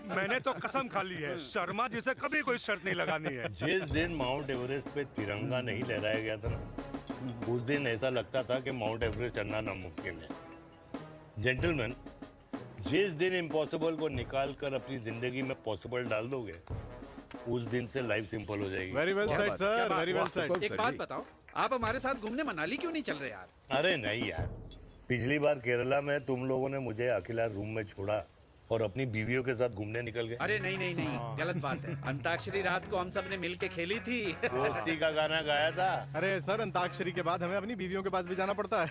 मैंने तो कसम खा ली है, शर्मा जी से कभी कोई शर्त नहीं लगानी है। जिस दिन माउंट एवरेस्ट पे तिरंगा नहीं लहराया गया था ना, उस दिन ऐसा लगता था कि माउंट एवरेस्ट चढ़ना नामुमकिन है। जेंटलमैन, जिस दिन इम्पॉसिबल को निकाल कर अपनी जिंदगी में पॉसिबल डाल दोगे, उस दिन से लाइफ सिंपल हो जाएगी। Very well said sir, very well said. एक बात बताओ, आप हमारे साथ घूमने मनाली क्यों नहीं चल रहे यार? अरे नहीं यार, पिछली बार केरला में तुम लोगों ने मुझे अकेला रूम में छोड़ा और अपनी बीवियों के साथ घूमने निकल गए। अरे नहीं नहीं नहीं, गलत बात है। अंताक्षरी रात को हम सब ने मिल के खेली थी। दोस्ती का गाना गाया था। अरे सर, अंताक्षरी के बाद हमें अपनी बीवियों के पास भी जाना पड़ता है।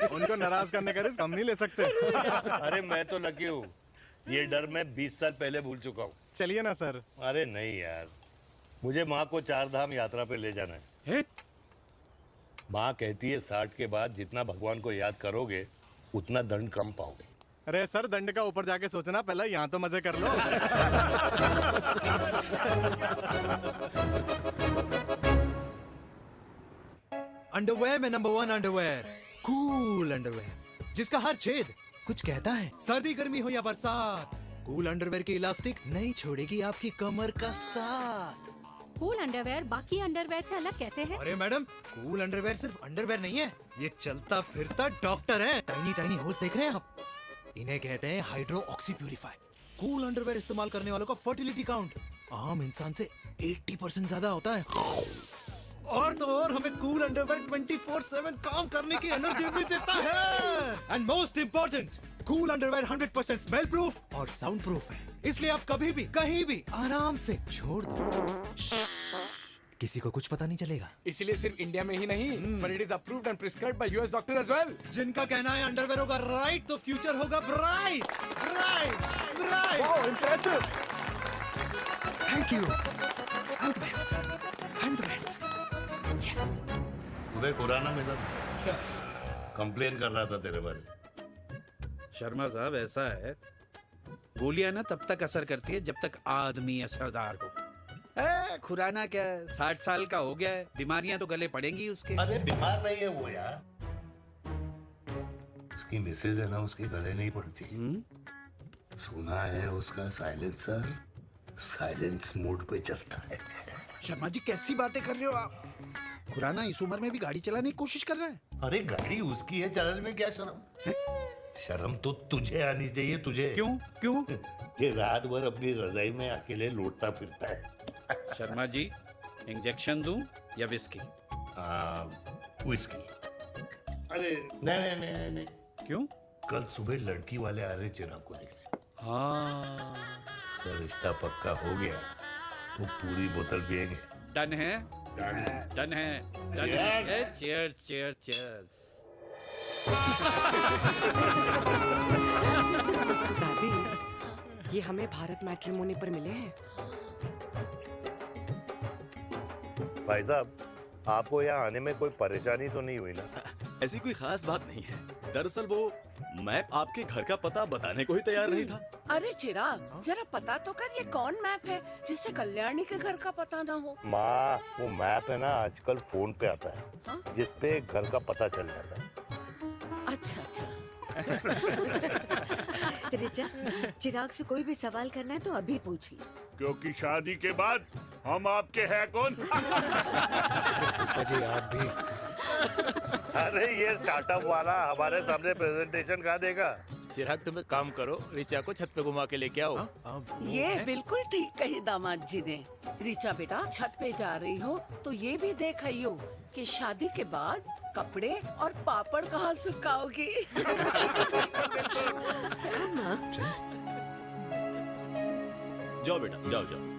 उनको नाराज करने का रिस्क हम नहीं ले सकते। अरे मैं तो लकी हूँ, ये डर मैं 20 साल पहले भूल चुका हूँ। चलिए ना सर। अरे नहीं यार, मुझे माँ को 4 धाम यात्रा पे ले जाना है। माँ कहती है 60 के बाद जितना भगवान को याद करोगे उतना दंड कम पाओगे। अरे सर, दंड का ऊपर जाके सोचना, पहले यहाँ तो मजे कर लो। अंडरवेयर में नंबर 1 अंडरवेयर, कूल अंडरवेयर, जिसका हर छेद कुछ कहता है। सर्दी गर्मी हो या बरसात, कूल अंडरवेयर की इलास्टिक नहीं छोड़ेगी आपकी कमर का साथ। कूल अंडरवेयर बाकी अंडरवेयर से अलग कैसे है? अरे मैडम, कूल अंडरवेयर सिर्फ अंडरवेयर नहीं है, ये चलता फिरता डॉक्टर है। टाइनी टाइनी होल्स देख रहे हैं आप? इन्हें कहते हैं hydro oxy purifier. Cool underwear इस्तेमाल करने वालों का फर्टिलिटी काउंट आम इंसान से 80% ज्यादा होता है। और तो और हमें कूल अंडरवेयर 24/7 काम करने की एनर्जी भी देता है। And most important, cool underwear 100% smell proof और साउंड प्रूफ है, इसलिए आप कभी भी कहीं भी आराम से छोड़ दो, किसी को कुछ पता नहीं चलेगा। इसलिए सिर्फ इंडिया में ही नहीं, पर it is approved and prescribed by US doctor as well. जिनका कहना है अंडरवेयर होगा राइट तो फ्यूचर होगा bright. Bright bright. Oh, impressive. Thank you. I am the best, I am the best. Yes. Uday Khurana मिला, कंप्लेन कर रहा था तेरे बारे में। शर्मा साहब, ऐसा है, गोलियां ना तब तक असर करती है जब तक आदमी असरदार हो। खुराना क्या 60 साल का हो गया है, बीमारियां तो गले पड़ेंगी उसके। अरे बीमार नहीं है वो यार, उसकी मिसेज है ना, उसकी गले नहीं पड़ती। सुना है उसका साइलेंसर साइलेंस मोड पे चलता है। शर्मा जी, कैसी बातें कर रहे हो आप? खुराना इस उम्र में भी गाड़ी चलाने की कोशिश कर रहा है। अरे गाड़ी उसकी है, चलाने में क्या शर्म? शर्म तो तुझे आनी चाहिए। तुझे क्यों क्यों? ये रात भर अपनी रजाई में अकेले लौटता फिरता है। शर्मा जी, इंजेक्शन दूं या विस्की? विस्की। अरे नहीं नहीं नहीं नहीं। क्यों? कल सुबह लड़की वाले आ रहे चिराग को देखने। हाँ, अगर रिश्ता पक्का हो गया तो पूरी बोतल पिएंगे। डन है, डन है, डन है, डन है। Cheers cheers cheers. दादी, ये हमें भारत मैट्रिमोनी पर मिले हैं। भाई साहब, आपको यहाँ आने में कोई परेशानी तो नहीं हुई ना? ऐसी कोई खास बात नहीं है। दरअसल वो मैप आपके घर का पता बताने को ही तैयार नहीं था। अरे चिराग, जरा पता तो कर, ये कौन मैप है जिससे कल्याणी के घर का पता ना हो? माँ, वो मैप है ना, आजकल फोन पे आता है। हाँ? जिसपे घर का पता चल जाता है। अच्छा अच्छा। रिचा, चिराग से कोई भी सवाल करना है तो अभी पूछिए, क्योंकि शादी के बाद हम आपके हैं कौन? अजय आप भी। अरे ये स्टार्टअप वाला हमारे सामने प्रेजेंटेशन कहाँ देगा? चिराग, तुम एक काम करो, रिचा को छत पे घुमा के लेके आओ। ये बिल्कुल ठीक कही दामाद जी ने। रिचा बेटा, छत पे जा रही हो तो ये भी देख आइयो कि शादी के बाद कपड़े और पापड़ कहाँ सुखाओगी। जाओ बेटा, जाओ जाओ।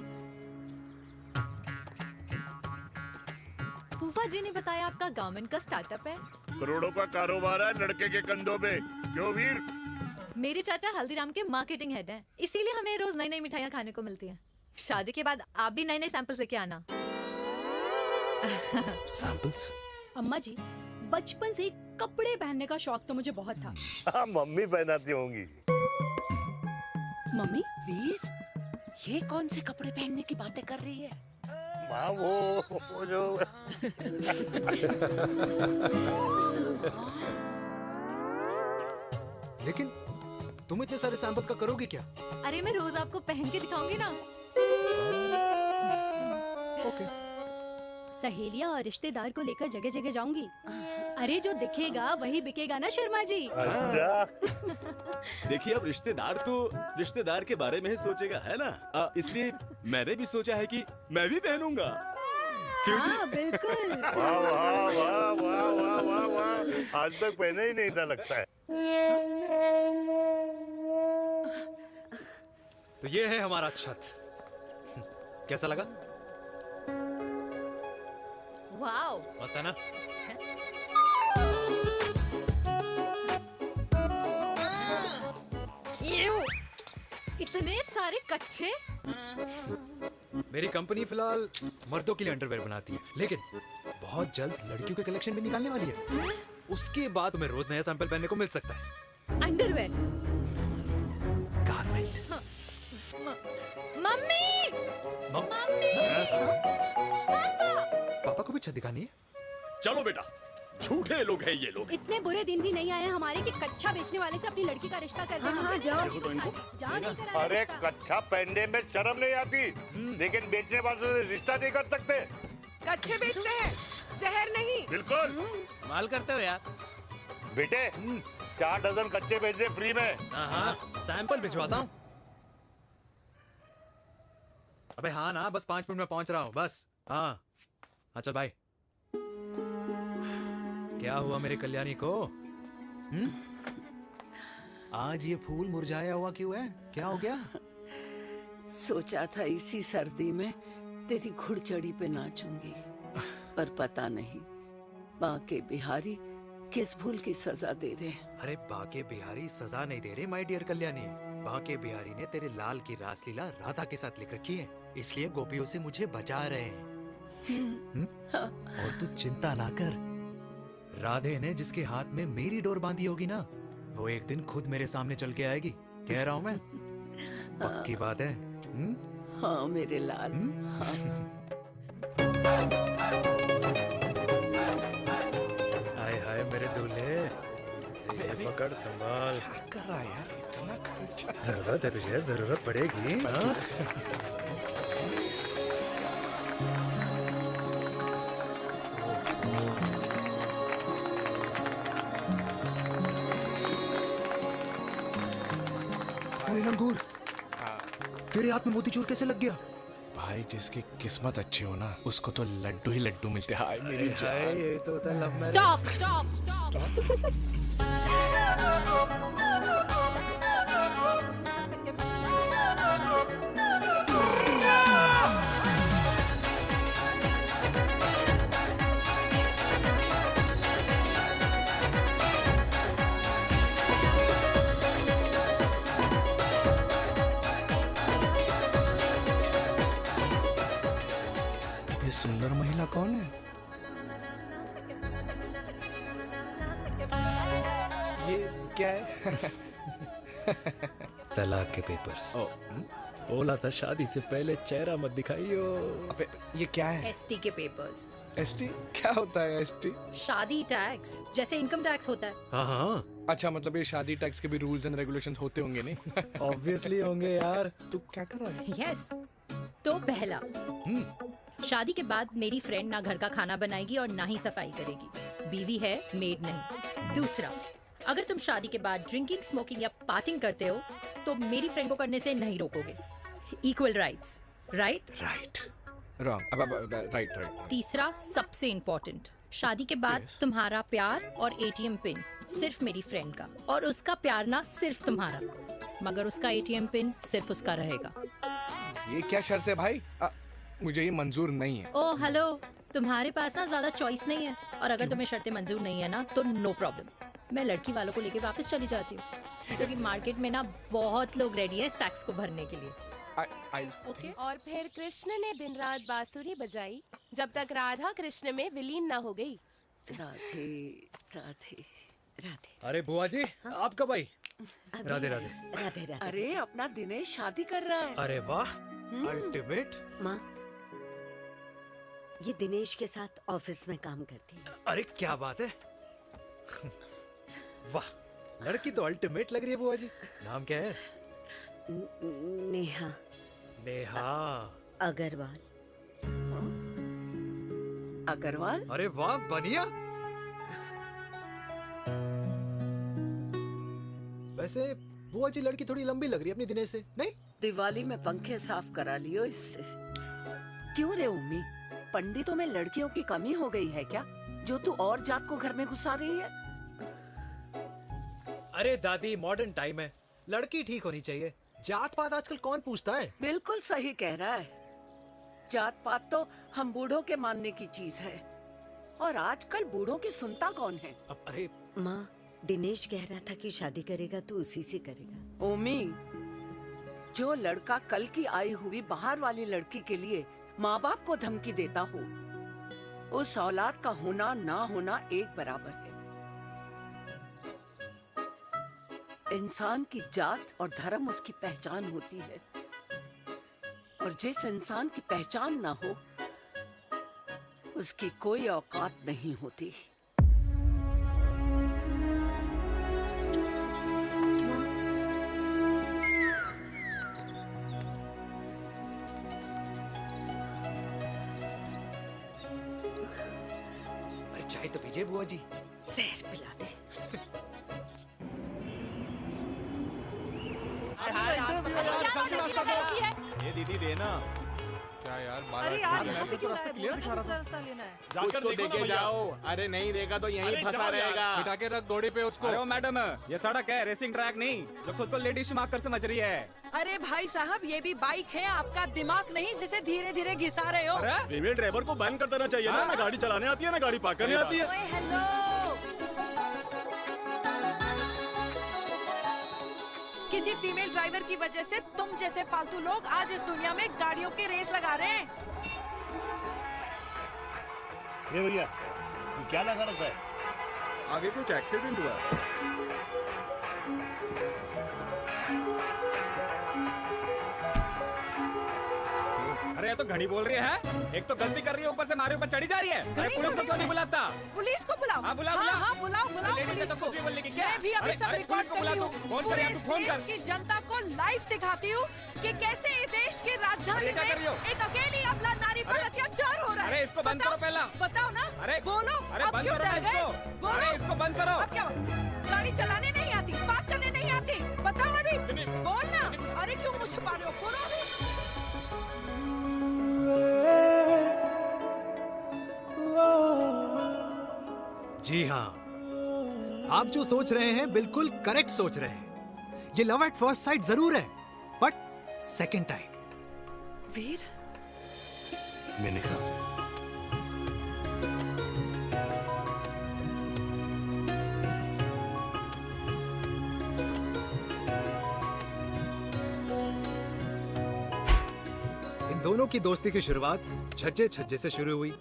फूफा जी ने बताया आपका गवर्नमेंट का स्टार्टअप है। करोड़ों का कारोबार है लड़के के कंधों पे। क्यों वीर? मेरे चाचा हल्दीराम के मार्केटिंग हेड हैं, इसीलिए हमें रोज नई नई मिठाइयाँ खाने को मिलती हैं। शादी के बाद आप भी नए नए सैंपल्स लेके आना। सैंपल्स? अम्मा जी, बचपन से कपड़े पहनने का शौक तो मुझे बहुत था। हाँ, मम्मी पहनाती होंगी। मम्मी? वीर, ये कौन से कपड़े पहनने की बातें कर रही है? माँ, वो जो लेकिन तुम इतने सारे सैंपल्स का करोगे क्या? अरे मैं रोज आपको पहन के दिखाऊंगी ना। ओके। सहेलियां और रिश्तेदार को लेकर जगह जगह जाऊंगी। अरे जो दिखेगा वही बिकेगा ना शर्मा जी। देखिए अब रिश्तेदार तो रिश्तेदार के बारे में ही सोचेगा, है ना? इसलिए मैंने भी सोचा है कि मैं भी पहनूंगा। क्यों जी? हाँ बिल्कुल। वाह वाह वाह वाह वाह वाह वाह, आज तक पहने ही नहीं था लगता है। तो ये है हमारा छत। कैसा लगा? वाओ, मस्त है ना? इतने सारे कच्चे। मेरी कंपनी फिलहाल मर्दों के लिए अंडरवेयर बनाती है, लेकिन बहुत जल्द लड़कियों के कलेक्शन भी निकालने वाली है। उसके बाद तुम्हें रोज नया सैंपल पहनने को मिल सकता है। अंडरवेयर। गारमेंट। मम्मी। मम्मी। पापा को भी छत दिखानी है? चलो बेटा, झूठे लोग हैं ये लोग। इतने बुरे दिन भी नहीं आए हमारे कि कच्चा बेचने वाले से अपनी लड़की का रिश्ता कर देना। हाँ, जाओ। देखो तो इनको। जाओ नहीं करा अरे रिश्ता। कच्चा पहनने में शर्म नहीं आती, लेकिन बेचने वालों से रिश्ता नहीं कर सकते। कच्चे बेचते हैं, जहर नहीं। बिल्कुल। माल करते हो यार। बेटे 4 डजन कच्चे बेच दे फ्री में। हाँ, सैंपल भिजवाता हूँ। अबे हाँ ना, बस 5 मिनट में पहुंच रहा हूँ बस। हाँ चल भाई। क्या हुआ मेरे कल्याणी को? आज ये फूल मुरझाया हुआ क्यों है? क्या हो गया? सोचा था इसी सर्दी में तेरी घुड़चड़ी पे नाचूंगी, पर पता नहीं बाके बिहारी किस भूल की सजा दे रहे। अरे बाके बिहारी सजा नहीं दे रहे माय डियर कल्याणी। बाके बिहारी ने तेरे लाल की रासलीला राधा के साथ लिख रखी है, इसलिए गोपियों से मुझे बचा रहे हैं। और तू चिंता ना कर, राधे ने जिसके हाथ में मेरी डोर बांधी होगी ना, वो एक दिन खुद मेरे सामने चल के आएगी। कह रहा हूँ मैं, पक्की बात है। हाँ मेरे लाल। हाय हाय मेरे दूल्हे, ये पकड़ संभाल। क्या कर रहा है यार, इतना खर्चा। जरूरत है तुझे, जरूरत पड़ेगी। हाँ? लंगूर, तेरे हाथ में मोतीचूर कैसे लग गया? भाई जिसकी किस्मत अच्छी हो ना, उसको तो लड्डू ही लड्डू मिलते हैं। हाय मेरी जान। ये तो होता है love marriage. Stop stop stop. ये सुंदर महिला कौन है? ये क्या है? तलाक के पेपर्स। बोला था शादी से पहले चेहरा मत दिखाइयो। अबे ये क्या है? एसटी के पेपर्स। एसटी क्या होता है? एसटी शादी टैक्स, जैसे इनकम टैक्स होता है। हाँ अच्छा, मतलब ये शादी टैक्स के भी रूल्स एंड रेगुलेशंस होते होंगे नहीं? ऑब्वियसली होंगे यार। तू क्या कर रहा है? यस। तो पहला, शादी के बाद मेरी फ्रेंड ना घर का खाना बनाएगी और ना ही सफाई करेगी। बीवी है, मेड नहीं। दूसरा, अगर तुम शादी के बाद ड्रिंकिंग, स्मोकिंग या पार्टिंग करते हो तो मेरी फ्रेंड को करने से नहीं रोकोगे। Equal rights, right? Right. Wrong. अब राइट। तीसरा, सबसे इम्पोर्टेंट, शादी के बाद तुम्हारा प्यार और एटीएम पिन सिर्फ मेरी फ्रेंड का, और उसका प्यार ना सिर्फ तुम्हारा, मगर उसका एटीएम पिन सिर्फ उसका रहेगा। ये क्या शर्त है भाई? मुझे ये मंजूर नहीं है। ओ हेलो, तुम्हारे पास ना ज्यादा चॉइस नहीं है, और अगर तुम्हें शर्तें मंजूर नहीं है ना तो नो प्रॉब्लम, मैं लड़की वालों को लेके वापस चली जाती हूँ, क्योंकि मार्केट में ना बहुत लोग रेडी है इस टैक्स को भरने के लिए। ओके। और फिर कृष्ण ने दिन रात बांसुरी बजाई जब तक राधा कृष्ण में विलीन न हो गई। राधे राधे राधे। अरे बुआ जी, आप कब आई? राधे राधे। राधे राधे। अरे अपना दिनेश शादी कर रहा है। अरे वाह, अल्टीमेट। माँ, ये दिनेश के साथ ऑफिस में काम करती है। अरे क्या बात है। वाह, लड़की तो अल्टीमेट लग रही है बुआ जी। नाम क्या है? नेहा नेहा अग्रवाल। अग्रवाल? अरे वाह बनिया। वैसे बुआ जी लड़की थोड़ी लंबी लग रही है अपनी दिनेश से, नहीं? दिवाली में पंखे साफ करा लियो इससे। क्यों रे उम्मी, पंडितों में लड़कियों की कमी हो गई है क्या, जो तू और जात को घर में घुसा रही है? अरे दादी मॉडर्न टाइम है, लड़की ठीक होनी चाहिए। जात पात आजकल कौन पूछता है? बिल्कुल सही कह रहा है। जात पात तो हम बूढ़ों के मानने की चीज है, और आजकल बूढ़ों की सुनता कौन है? अब अरे माँ, दिनेश कह रहा था कि शादी करेगा तो उसी से करेगा। ओमी, जो लड़का कल की आई हुई बाहर वाली लड़की के लिए माँ बाप को धमकी देता हो, उस औलाद का होना ना होना एक बराबर है। इंसान की जात और धर्म उसकी पहचान होती है, और जिस इंसान की पहचान ना हो उसकी कोई औकात नहीं होती। अरे चाय तो पीजिए बुआ जी। जहर पिला दे। ये दीदी देना। क्या यार, अरे यार यहाँ से क्यों लाए? बोला था दूसरा रास्ता लेना है। कुछ तो देके जाओ। अरे नहीं देगा तो यहीं फंसा रहेगा। बिठा के रख घोड़ी पे उसको। अरे मैडम, ये सड़क है, रेसिंग ट्रैक नहीं जो खुद को लेडी शिमाकर समझ रही है। अरे भाई साहब, ये भी बाइक है, आपका दिमाग नहीं जिसे धीरे धीरे घिसा रहे हो। फीमेल ड्राइवर को बैन कर देना चाहिए ना गाड़ी चलाने आती है ना गाड़ी पार्क करने आती है। हेलो, किसी फीमेल ड्राइवर की वजह से तुम जैसे फालतू लोग आज इस दुनिया में गाड़ियों की रेस लगा रहे हैं। ये भैया, ये क्या लगा रखा है? आगे कुछ एक्सीडेंट हुआ है। अरे ये तो घड़ी बोल रही है, एक तो गलती कर रही है, ऊपर से हमारे ऊपर चढ़ी जा रही है। अरे पुलिस को क्यों नहीं बुलाता? पुलिस को बुलाओ। हाँ बुलाओ, हाँ बुलाओ पुलिस को। कुछ भी बोलने की क्या? मैं भी अभी सब रिकॉर्ड कर रही हूँ। फोन कर, फोन कर। की जनता को लाइव दिखाती हूँ कि कैसे इस देश की राजधानी में एक अकेली अबला नारी पर अत्याचार हो रहा है। अरे इसको बंद करो पहला। बताओ ना। अरे बोलो। अरे बंद करो ना इसको। अरे इसको बंद करो। अब क्या? गाड़ी चलाने नहीं आती, बात करने नहीं आती, बताओ अभी। बोलना। अरे क्यों मुझे छुपा रहे हो? बोलो अभी। जी हाँ, आप जो सोच रहे हैं बिल्कुल करेक्ट सोच रहे हैं। ये लव एट फर्स्ट साइट जरूर है, बट सेकंड टाइम। वीर, मैंने कहा इन दोनों की दोस्ती की शुरुआत छज्जे छज्जे से शुरू हुई।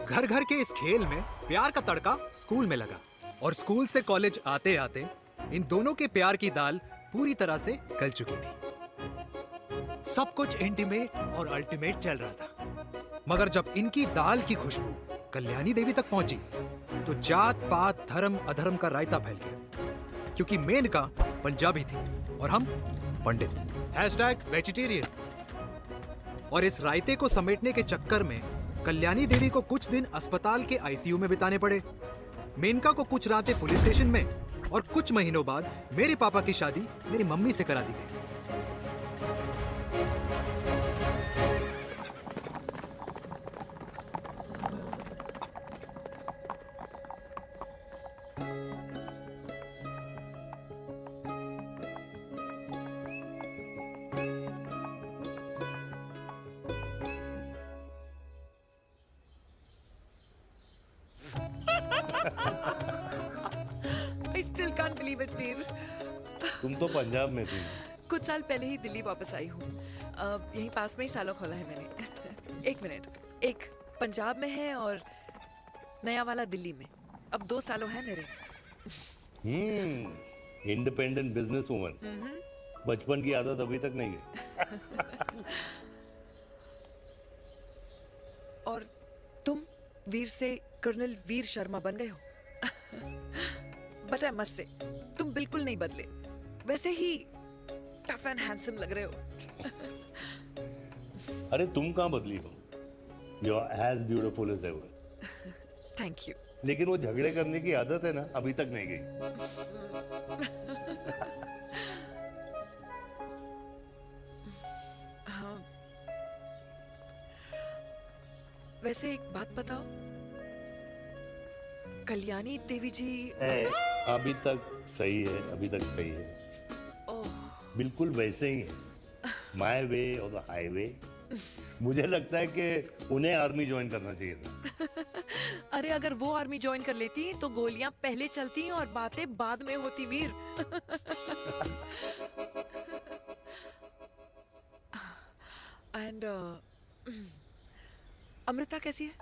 घर घर के इस खेल में प्यार का तड़का स्कूल में लगा, और स्कूल से कॉलेज आते आते इन दोनों के प्यार की दाल पूरी तरह से गल चुकी थी। सब कुछ इंटीमेट और अल्टीमेट चल रहा था, मगर जब इनकी दाल की खुशबू कल्याणी देवी तक पहुंची तो जात पात धर्म अधर्म का रायता फैल गया, क्योंकि मेनका पंजाबी थी और हम पंडित। #वेजिटेरियन। और इस रायते को समेटने के चक्कर में कल्याणी देवी को कुछ दिन अस्पताल के आईसीयू में बिताने पड़े। मेनका को कुछ रातें पुलिस स्टेशन में, और कुछ महीनों बाद मेरे पापा की शादी मेरी मम्मी से करा दी गई। I still can't believe it, वीर। तुम तो पंजाब में थी। कुछ साल पहले ही दिल्ली वापस आई हूँ। यहीं पास में ही सालों खोला है मैंने। एक मिनट, एक पंजाब में है और नया वाला दिल्ली में। अब 2 सालों है मेरे। Independent business woman. बचपन की आदत अभी तक नहीं है। और तुम वीर से कर्नल वीर शर्मा बन गए हो। बट आई मस्ट से तुम बिल्कुल नहीं बदले, वैसे ही टफ एंड हैंडसम लग रहे हो। अरे तुम कहाँ बदली हो? You are as beautiful as ever. Thank you. लेकिन वो झगड़े करने की आदत है ना, अभी तक नहीं गई। हाँ। वैसे एक बात बताओ, कल्याणी देवी जी अभी तक सही है, अभी तक सही है। बिल्कुल वैसे ही है, माय वे और द हाईवे। मुझे लगता है कि उन्हें आर्मी ज्वाइन करना चाहिए था। अरे अगर वो आर्मी ज्वाइन कर लेती तो गोलियां पहले चलती और बातें बाद में होती वीर। एंड अमृता कैसी है?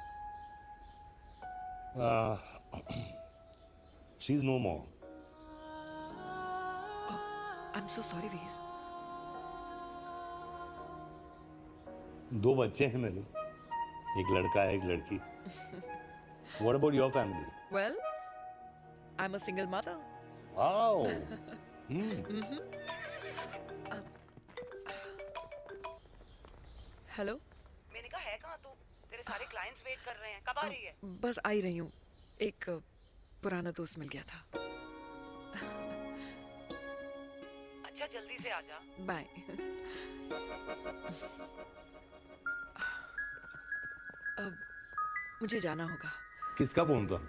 She is no more. I am so sorry Veer. 2 बच्चे हैं मेरे, एक लड़का है, एक लड़की। What about your family? Well, I'm a single mother. Wow. Hello. मैंने कहा है कहाँ तू? तेरे सारे क्लाइंट्स वेट कर रहे हैं, कब आ रही है? बस आ ही रही हूँ, एक पुराना दोस्त मिल गया था। अच्छा जल्दी से आ जा। बाय। अब मुझे जाना होगा। किसका फोन था?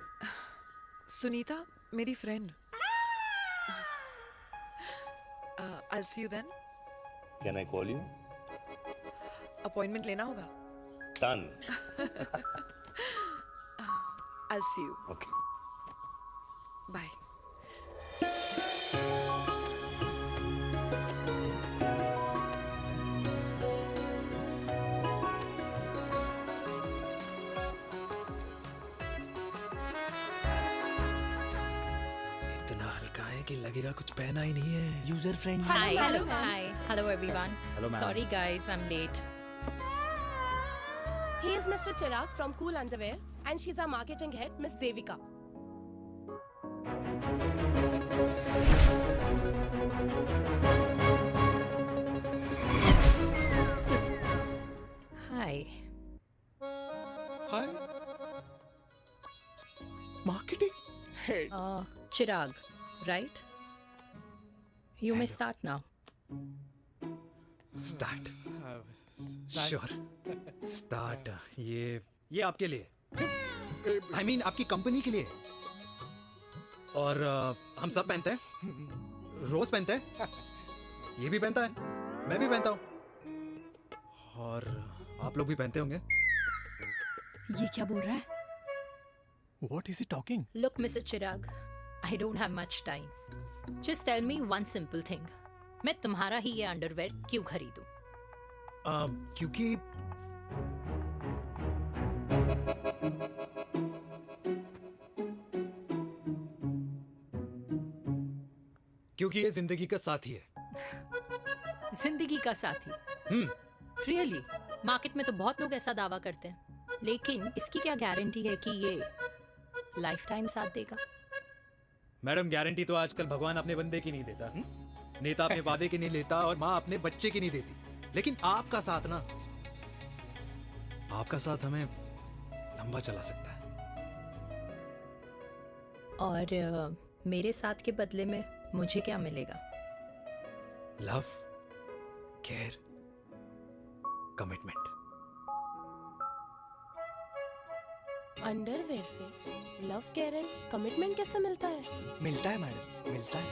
सुनीता, मेरी friend. I'll see you then. Can I call you? Appointment लेना होगा। Done. I'll see you. Okay. Bye. कि लगेगा कुछ पहना ही नहीं है। User friendly. Hello everyone. Hello, ma'am. Sorry guys, I'm late. He is Mr. Chirag from Cool Underwear and she's our marketing head, Miss Devika. Hi. Hi. Marketing head. Chirag, right? You may start now. Start. Sure. Start. ये आपके लिए, I mean आपकी company के लिए। और हम सब पहनते हैं, रोज पहनते हैं, ये भी पहनता है, मैं भी पहनता हूँ, और आप लोग भी पहनते होंगे। ये क्या बोल रहा है? What is he talking? Look, Mr. Chirag, I don't have much time. Just tell me one simple thing. मैं तुम्हारा ही ये अंडरवेयर क्यों खरीदूं? क्योंकि ये जिंदगी का साथी है। जिंदगी का साथी? Really? मार्केट में तो बहुत लोग ऐसा दावा करते हैं, लेकिन इसकी क्या गारंटी है कि ये लाइफ टाइम साथ देगा? मैडम, गारंटी तो आजकल भगवान अपने बंदे की नहीं देता, नेता अपने वादे की नहीं लेता, और माँ अपने बच्चे की नहीं देती। लेकिन आपका साथ ना, आपका साथ हमें लंबा चला सकता है। और मेरे साथ के बदले में मुझे क्या मिलेगा? Love, care, commitment. अंडरवेयर से लव, केयर एंड कमिटमेंट कैसे मिलता है? मिलता है मैडम, मिलता है।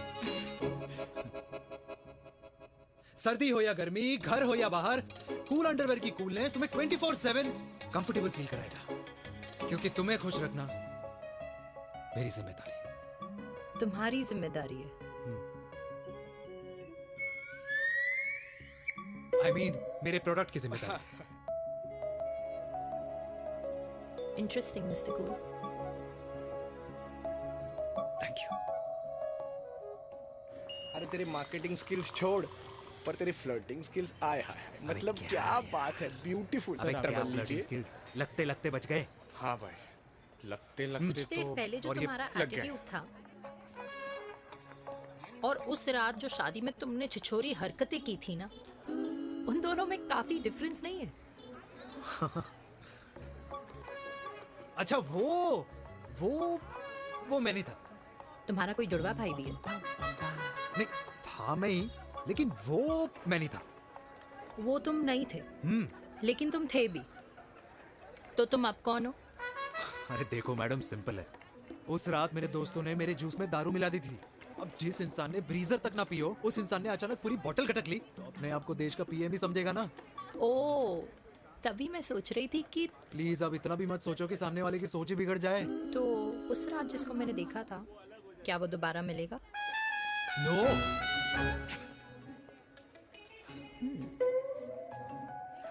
सर्दी हो या गर्मी, घर हो या बाहर, कूल अंडरवेयर की कूलनेस तुम्हें 24/7 कंफर्टेबल फील कराएगा। क्योंकि तुम्हें खुश रखना मेरी जिम्मेदारी है। तुम्हारी जिम्मेदारी है? I mean, मेरे प्रोडक्ट की जिम्मेदारी है। Interesting, Mr. Cool. Thank you. अरे तेरी मार्केटिंग स्किल्स छोड़, पर तेरी फ्लर्टिंग स्किल्स आए हाय, मतलब क्या बात है, ब्यूटीफुल। स्किल्स लगते लगते बच गए। हाँ भाई, लगते लगते कुछ देर पहले जो तुम्हारा एटीट्यूड था, और उस रात जो शादी में तुमने छिछोरी हरकतें की थी ना, उन दोनों में काफी डिफरेंस नहीं है? अच्छा वो मैं नहीं था। तुम्हारा कोई जुड़वा भाई भी है? नहीं था मैं ही, लेकिन वो मैं नहीं था। वो तुम नहीं थे, लेकिन तुम थे भी। तो तुम अब कौन हो? अरे देखो मैडम, सिंपल है। उस रात मेरे दोस्तों ने मेरे जूस में दारू मिला दी थी। अब जिस इंसान ने ब्रीजर तक ना पियो, उस इंसान ने अचानक पूरी बोतल खटक ली, तो अपने आप को देश का पीएम ही समझेगा ना। ओ, तभी मैं सोच रही थी कि प्लीज अब इतना भी मत सोचो कि सामने वाले की सोच ही बिगड़ जाए। तो उस रात जिसको मैंने देखा था, क्या वो दोबारा मिलेगा? नो।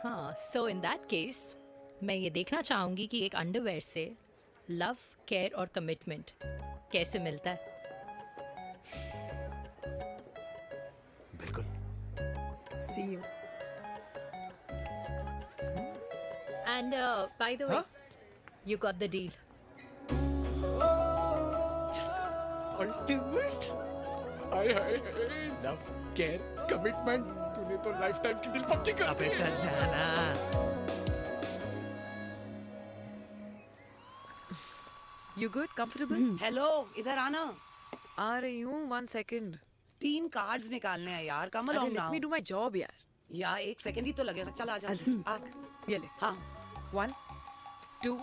हाँ, सो इन दैट केस मैं ये देखना चाहूंगी कि एक अंडरवेयर से लव, केयर और कमिटमेंट कैसे मिलता है। बिल्कुल। See you. And by the way, you got the deal. Ultimate. Hi hi love, care, commitment. तूने तो लाइफ टाइम की डील पक्की कर दी। अबे चल जाना। You good? Comfortable? हेलो, इधर आना। आ रही हूँ, 1 second. 3 कार्ड्स निकालने हैं यार, कम अरे along let now। me do my job यार. यार 1 सेकंड ही तो लगेगा, चल आजा। आ। ये ले. हाँ। 1, 2,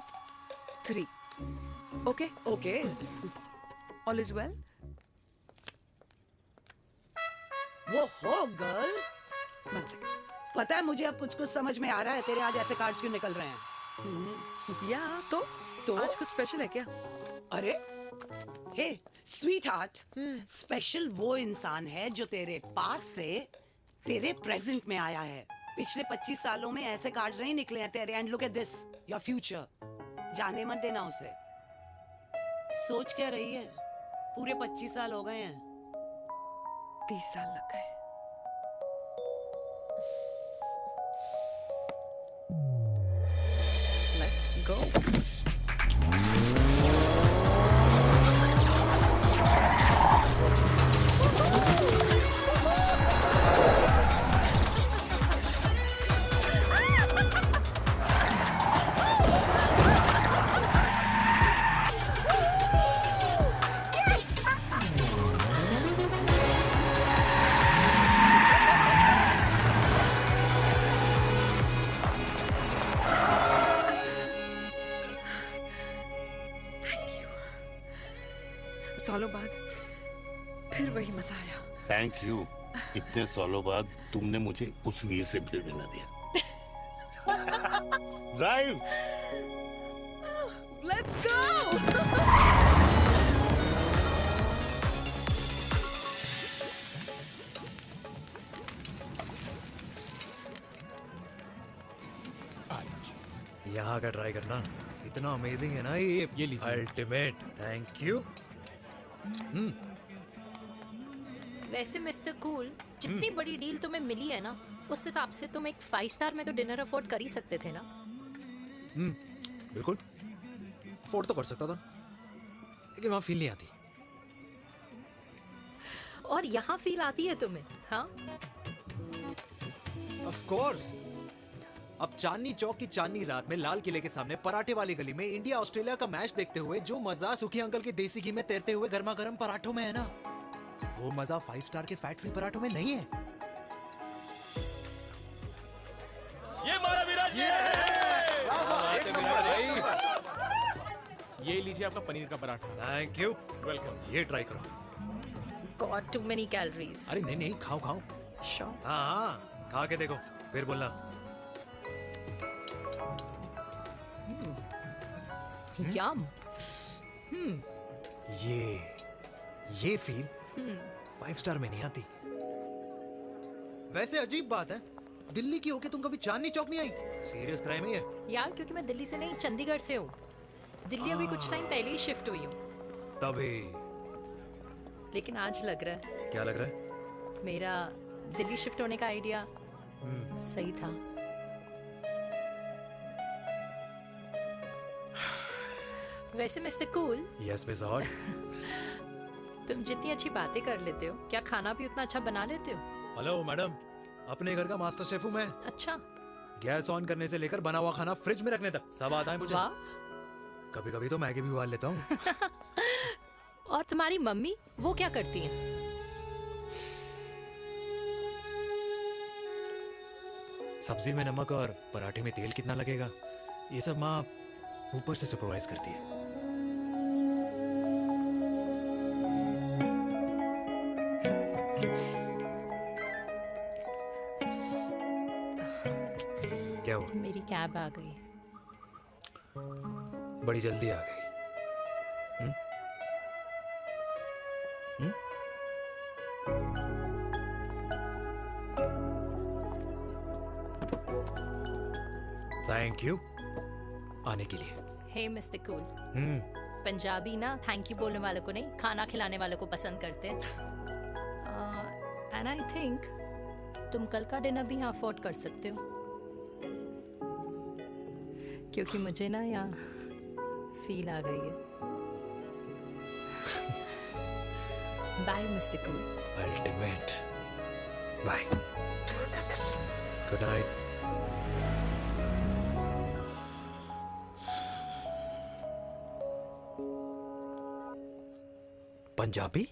3. Okay? Okay. All is well? वो हो गर्ल। 1 second. पता है मुझे अब कुछ समझ में आ रहा है, तेरे आज ऐसे कार्ड्स क्यों निकल रहे हैं। या तो आज कुछ स्पेशल है क्या? अरे हे स्वीट हार्ट, स्पेशल वो इंसान है जो तेरे पास से तेरे प्रेजेंट में आया है। पिछले 25 सालों में ऐसे कार्ड्स नहीं निकले हैं तेरे। And look at this, your future. जाने मत देना उसे। सोच क्या रही है, पूरे 25 साल हो गए हैं। 30 साल लग गए। Let's go. सालों बाद फिर वही मजा आया। Thank you. इतने सालों बाद तुमने मुझे उस वीर से फिर मिला दिया। ड्राइव। Let's go. यहाँ का ट्राई करना, इतना अमेजिंग है ना ये लीजिए। अल्टीमेट। Thank you. वैसे मिस्टर कूल, जितनी बड़ी डील तुम्हें मिली है ना, उस हिसाब से तुम एक 5 स्टार में तो डिनर अफोर्ड कर ही सकते थे ना। बिल्कुल अफोर्ड तो कर सकता था, लेकिन वहां फील नहीं आती। और यहाँ फील आती है तुम्हें? हाँ, ऑफ कोर्स। अब चांदनी चौक की चांदनी रात में लाल किले के सामने पराठे वाली गली में इंडिया ऑस्ट्रेलिया का मैच देखते हुए जो मजा सुखी अंकल के देसी घी में तैरते हुए गर्मा गर्म पराठों में है ना, वो मजा 5 स्टार के फैट फ्री पराठों में नहीं है। ये मारा विराज। ये लीजिए आपका पनीर का पराठा। Thank you. वेलकम। ये ट्राई करो। God too many calories. अरे नहीं नहीं, खाओ खाओ। श्योर। हाँ, खा के देखो फिर बोलना। यम। ये फील 5 स्टार में नहीं आती। वैसे अजीब बात है, दिल्ली की होके तुम कभी चांदनी चौक नहीं आई? सीरियस क्राइम ही है यार, क्योंकि मैं दिल्ली से नहीं, चंडीगढ़ से हूँ। दिल्ली अभी कुछ टाइम पहले ही शिफ्ट हुई हूँ। तभी। लेकिन आज लग रहा है, क्या लग रहा है? मेरा दिल्ली शिफ्ट होने का आइडिया सही था। वैसे mister cool, yes miss hot. तुम जितनी अच्छी बातें कर लेते हो, क्या खाना भी उतना अच्छा बना लेते हो? हेलो मैडम, अपने घर का मास्टर शेफ हूँ मैं। अच्छा। गैस ऑन करने से लेकर बना हुआ खाना फ्रिज में रखने तक सब आता है मुझे। वाह। कभी कभी तो मैगी भी उबाल लेता हूँ। और तुम्हारी मम्मी वो क्या करती हैं? सब्जी में नमक और पराठे में तेल कितना लगेगा, ये सब माँ ऊपर से सुपरवाइज करती है। क्या हुआ? मेरी कैब आ गई। बड़ी जल्दी आ गई। थैंक यू आने के लिए। हे मिस्टर कूल, पंजाबी ना थैंक यू बोलने वालों को नहीं, खाना खिलाने वालों को पसंद करते हैं। एंड आई थिंक तुम कल का डिनर भी यहाँ अफोर्ड कर सकते हो, क्योंकि मुझे ना यहाँ फील आ गई है। Bye mister cool. Ultimate bye, good night. Punjabi?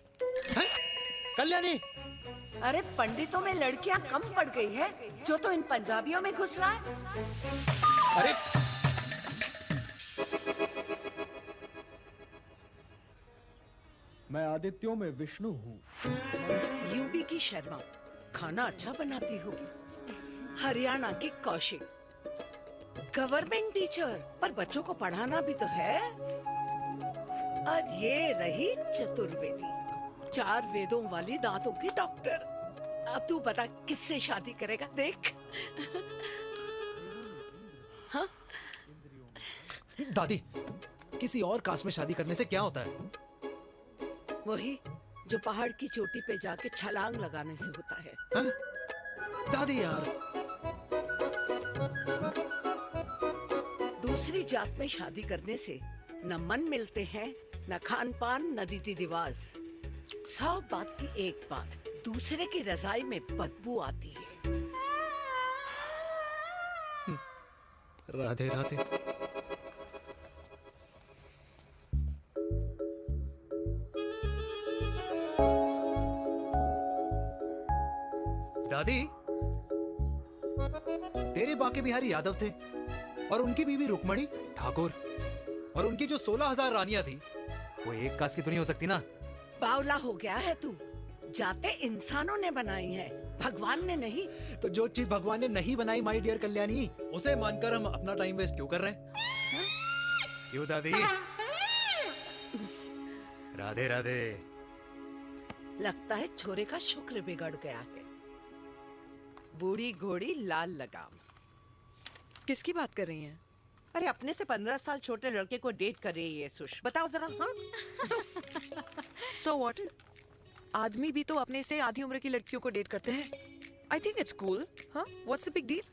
Kalyani, अरे पंडितों में लड़कियां कम पड़ गई है जो तो इन पंजाबियों में घुस रहा है। अरे मैं आदित्यों में विष्णु हूँ। यूपी की शर्मा खाना अच्छा बनाती होगी, हरियाणा की कौशिक गवर्नमेंट टीचर, पर बच्चों को पढ़ाना भी तो है। और ये रही चतुर्वेदी, 4 वेदों वाली दांतों की डॉक्टर। अब तू बता किससे शादी करेगा? देख। हाँ? दादी, किसी और कास्ट में शादी करने से क्या होता है? वही जो पहाड़ की चोटी पे जाके छलांग लगाने से होता है। हाँ? दादी यार, दूसरी जात में शादी करने से न मन मिलते हैं, न खान पान, न रीति रिवाज। 100 बात की एक बात, दूसरे की रजाई में बदबू आती है। राधे राधे। दादी, तेरे बाके बिहारी यादव थे और उनकी बीवी रुक्मणी ठाकुर, और उनकी जो 16,000 रानियां थी वो एक कास्ट की तो नहीं हो सकती ना? बावला हो गया है तू। जाते इंसानों ने बनाई है, भगवान ने नहीं। तो जो चीज भगवान ने नहीं बनाई माय डियर कल्याणी, उसे मानकर हम अपना टाइम वेस्ट क्यों कर रहे हैं? क्यों दादी? राधे राधे। लगता है छोरे का शुक्र बिगड़ गया है। बूढ़ी घोड़ी लाल लगाम। किसकी बात कर रही हैं? अरे अपने से 15 साल छोटे लड़के को डेट कर रही है सुश, बताओ जरा। हाँ? So what? आदमी भी तो अपने से आधी उम्र की लड़कियों को डेट करते हैं। I think it's cool. हाँ? What's the big deal?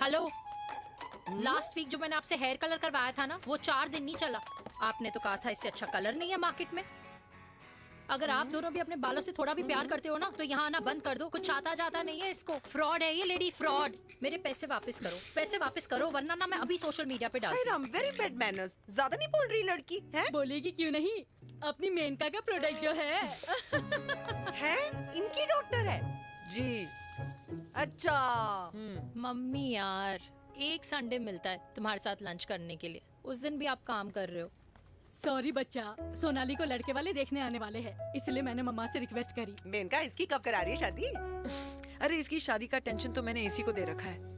Hello, last week जो मैंने आपसे हेयर कलर करवाया था ना, वो 4 दिन नहीं चला। आपने तो कहा था इससे अच्छा कलर नहीं है मार्केट में। अगर आप दोनों भी अपने बालों से थोड़ा भी प्यार करते हो ना, तो यहाँ आना बंद कर दो। कुछ आता जाता नहीं है इसको। फ्रॉड है ये लेडी, फ्रॉड। मेरे पैसे वापस करो, पैसे वापस करो, वरना ना मैं अभी सोशल मीडिया पे डाल दूँ। Very bad manners. ज्यादा नहीं बोल रही लड़की है? बोलेगी क्यों नहीं? अपनी मेनका का प्रोडक्ट जो है है इनकी डॉक्टर है जी। अच्छा मम्मी यार, एक संडे मिलता है तुम्हारे साथ लंच करने के लिए, उस दिन भी आप काम कर रहे हो। सॉरी बच्चा, सोनाली को लड़के वाले देखने आने वाले हैं, इसलिए मैंने मम्मा से रिक्वेस्ट करी। मेनका, इसकी कब करा रही है शादी? अरे इसकी शादी का टेंशन तो मैंने इसी को दे रखा है।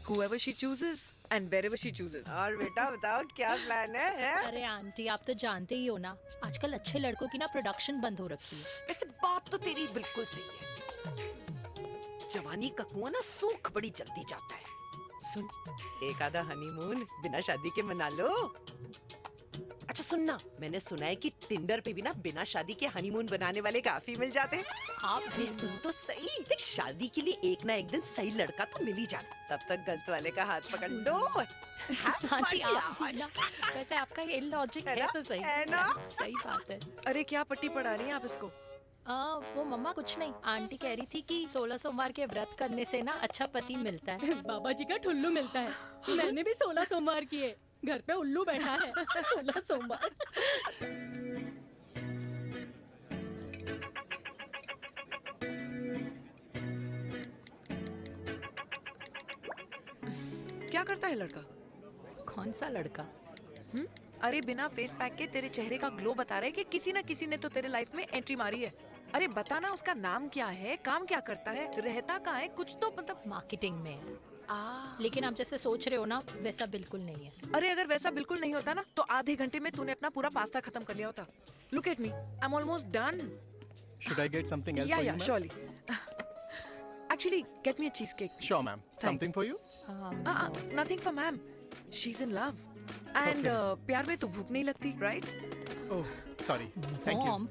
Whoever she chooses and wherever she chooses. और बेटा बताओ क्या प्लान है? अरे आंटी, आप तो जानते ही हो ना, आजकल अच्छे लड़कों की ना प्रोडक्शन बंद हो रखी है। वैसे बात तो तेरी बिल्कुल सही है। जवानी का कुआं ना सूख बड़ी जल्दी जाता है। सुन, एक आधा हनीमून बिना शादी के मना लो। अच्छा सुनना, मैंने सुना है कि टिंडर पे भी ना बिना शादी के हनीमून बनाने वाले काफी मिल जाते हैं। आप अरे सुन तो सही, देख शादी के लिए एक ना एक दिन सही लड़का तो मिल ही जाना, तब तक गलत वाले का हाथ पकड़ लो। आंटी आप ना, वैसे आपका ये लॉजिक है तो सही है ना? सही बात है। अरे क्या पट्टी पढ़ा रही हैं आप इसको? वो मम्मा कुछ नहीं, आंटी कह रही थी कि 16 सोमवार के व्रत करने से ना अच्छा पति मिलता है। बाबा जी का ठुल्लू मिलता है। मैंने भी 16 सोमवार किए, घर पे उल्लू बैठा है। 16 सोमवार। क्या करता है लड़का? कौन सा लड़का? अरे बिना फेस पैक के तेरे चेहरे का ग्लो बता रहा है कि किसी ना किसी ने तो तेरे लाइफ में एंट्री मारी है। अरे बताना उसका नाम क्या है, काम क्या करता है, रहता कहाँ है, कुछ तो मतलब। मार्केटिंग में। लेकिन आप जैसे सोच रहे हो ना वैसा बिल्कुल नहीं है। अरे अगर वैसा बिल्कुल नहीं होता ना तो आधे घंटे में तूने अपना पूरा पास्ता खत्म कर लिया होता। Look at me, I am almost done. Should I get something else Yeah, for you, yeah, ma'am? surely. Actually, get me a cheesecake. Sure, ma'am. Thanks. Something for you? Nothing for ma'am. She's in love. And प्यार में तो भूख नहीं लगती, right? Oh, sorry. Thank you. Mom,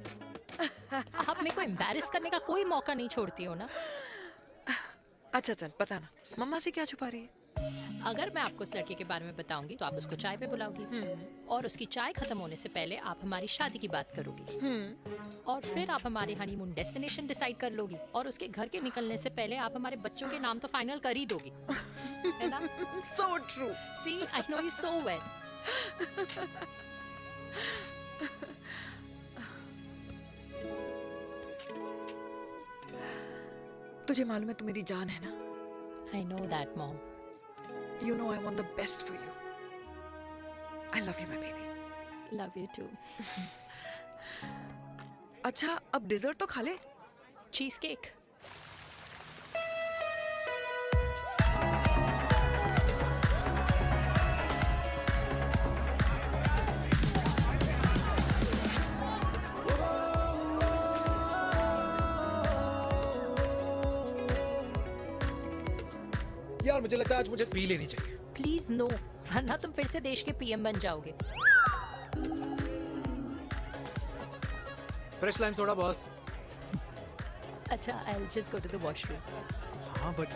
आप मेरे को embarrass करने का कोई मौका नहीं छोड़ती हो ना। अच्छा चल बताना, मम्मा से क्या छुपा रही है? अगर मैं आपको उस लड़के के बारे में बताऊंगी तो आप उसको चाय पे बुलाओगी और उसकी चाय खत्म होने से पहले आप हमारी शादी की बात करोगी और फिर आप हमारे हनीमून डेस्टिनेशन डिसाइड कर लोगी और उसके घर के निकलने से पहले आप हमारे बच्चों के नाम तो फाइनल कर ही दोगी, है ना? So true. See, I know you so well. तुझे मालूम है तू मेरी जान है ना? I know that, Mom. You know I want the best for you. I love you, my baby. Love you too. अच्छा अब डिजर्ट तो खा ले। Cheese cake. यार मुझे लगता है आज मुझे पी लेनी चाहिए। प्लीज नो, वरना तुम फिर से देश के पीएम बन जाओगे। Fresh lime soda boss. अच्छा, I'll just go to the washroom. हाँ बट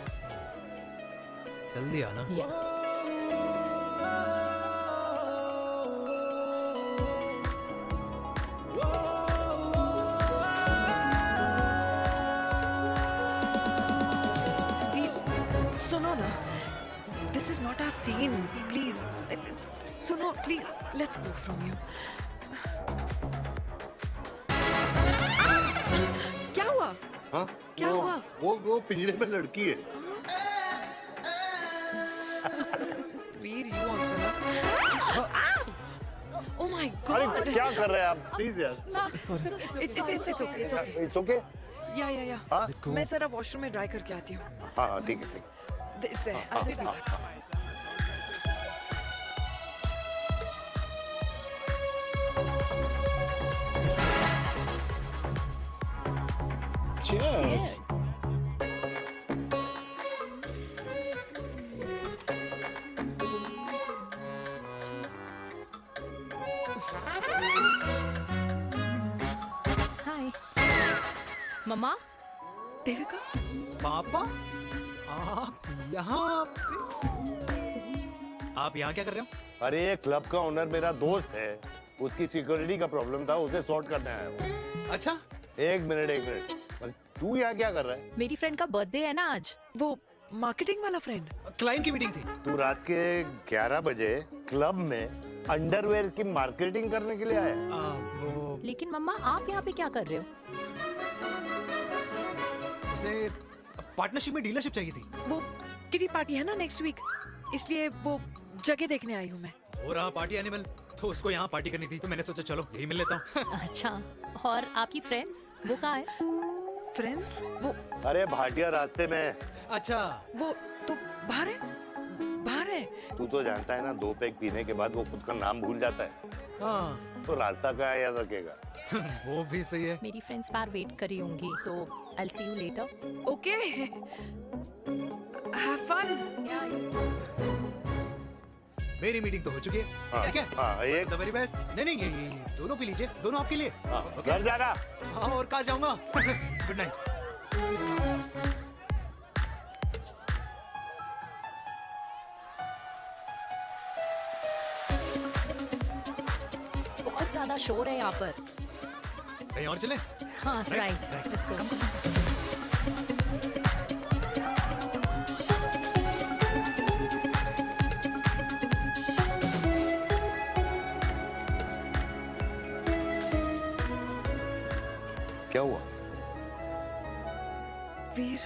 जल्दी आना। Yeah. सुनो ना, this is not our scene. Please, सुनो please, let's go from here. क्या हुआ? हाँ? क्या हुआ? वो पिंजरे में लड़की है। वीर, you also not. Oh my God! अरे क्या कर रहे हैं आप? Please यार। Sorry. It's okay. It's okay. It's okay? Yeah. हाँ? मैं जरा वॉशरूम में ड्राई करके आती हूँ। हाँ ठीक है। This way. I'll just be back. Cheers. Hi. मम्मा। देविका। पापा आप यहाँ आप यहाँ क्या कर रहे हो? अरे ये क्लब का ओनर मेरा दोस्त है, उसकी सिक्योरिटी का प्रॉब्लम था, उसे सॉर्ट करने आया हूँ। अच्छा एक मिनट अरे तू यहाँ क्या कर रहा है? मेरी फ्रेंड का बर्थडे है ना आज। वो मार्केटिंग वाला फ्रेंड। क्लाइंट की मीटिंग थी। तू रात के 11 बजे क्लब में अंडरवेयर की मार्केटिंग करने के लिए आया? वो लेकिन मम्मा आप यहाँ पे क्या कर रहे हो? उसे पार्टनरशिप में डीलरशिप चाहिए थी। वो किटी पार्टी है ना नेक्स्ट वीक, इसलिए वो जगह देखने आई हूँ मैं। हो रहा पार्टी एनिमल, तो उसको यहाँ पार्टी करनी थी, तो मैंने सोचा चलो यही मिल लेता हूँ। अच्छा, और आपकी फ्रेंड्स वो कहाँ है? फ्रेंड्स वो अरे भाटिया रास्ते में। अच्छा वो तो बाहर है। तू तो जानता है ना, 2 पैक पीने के बाद वो खुद का नाम भूल जाता है। हाँ तो रास्ता क्या याद रखेगा? वो भी सही है। मेरी फ्रेंड्स बाहर वेट कर रही होंगी, so I'll see you later. Okay. Have fun. मेरी मीटिंग तो हो चुकी है, ठीक है? एक द वेरी बेस्ट। नहीं ये दोनों पी लीजिए, दोनों आपके लिए। घर जाना। हाँ, और कहाँ जाऊंगा? Good night. बहुत ज्यादा शोर है यहाँ पर। कहीं और चले? हाँ, राइट, लेट्स गो। क्या हुआ? वीर,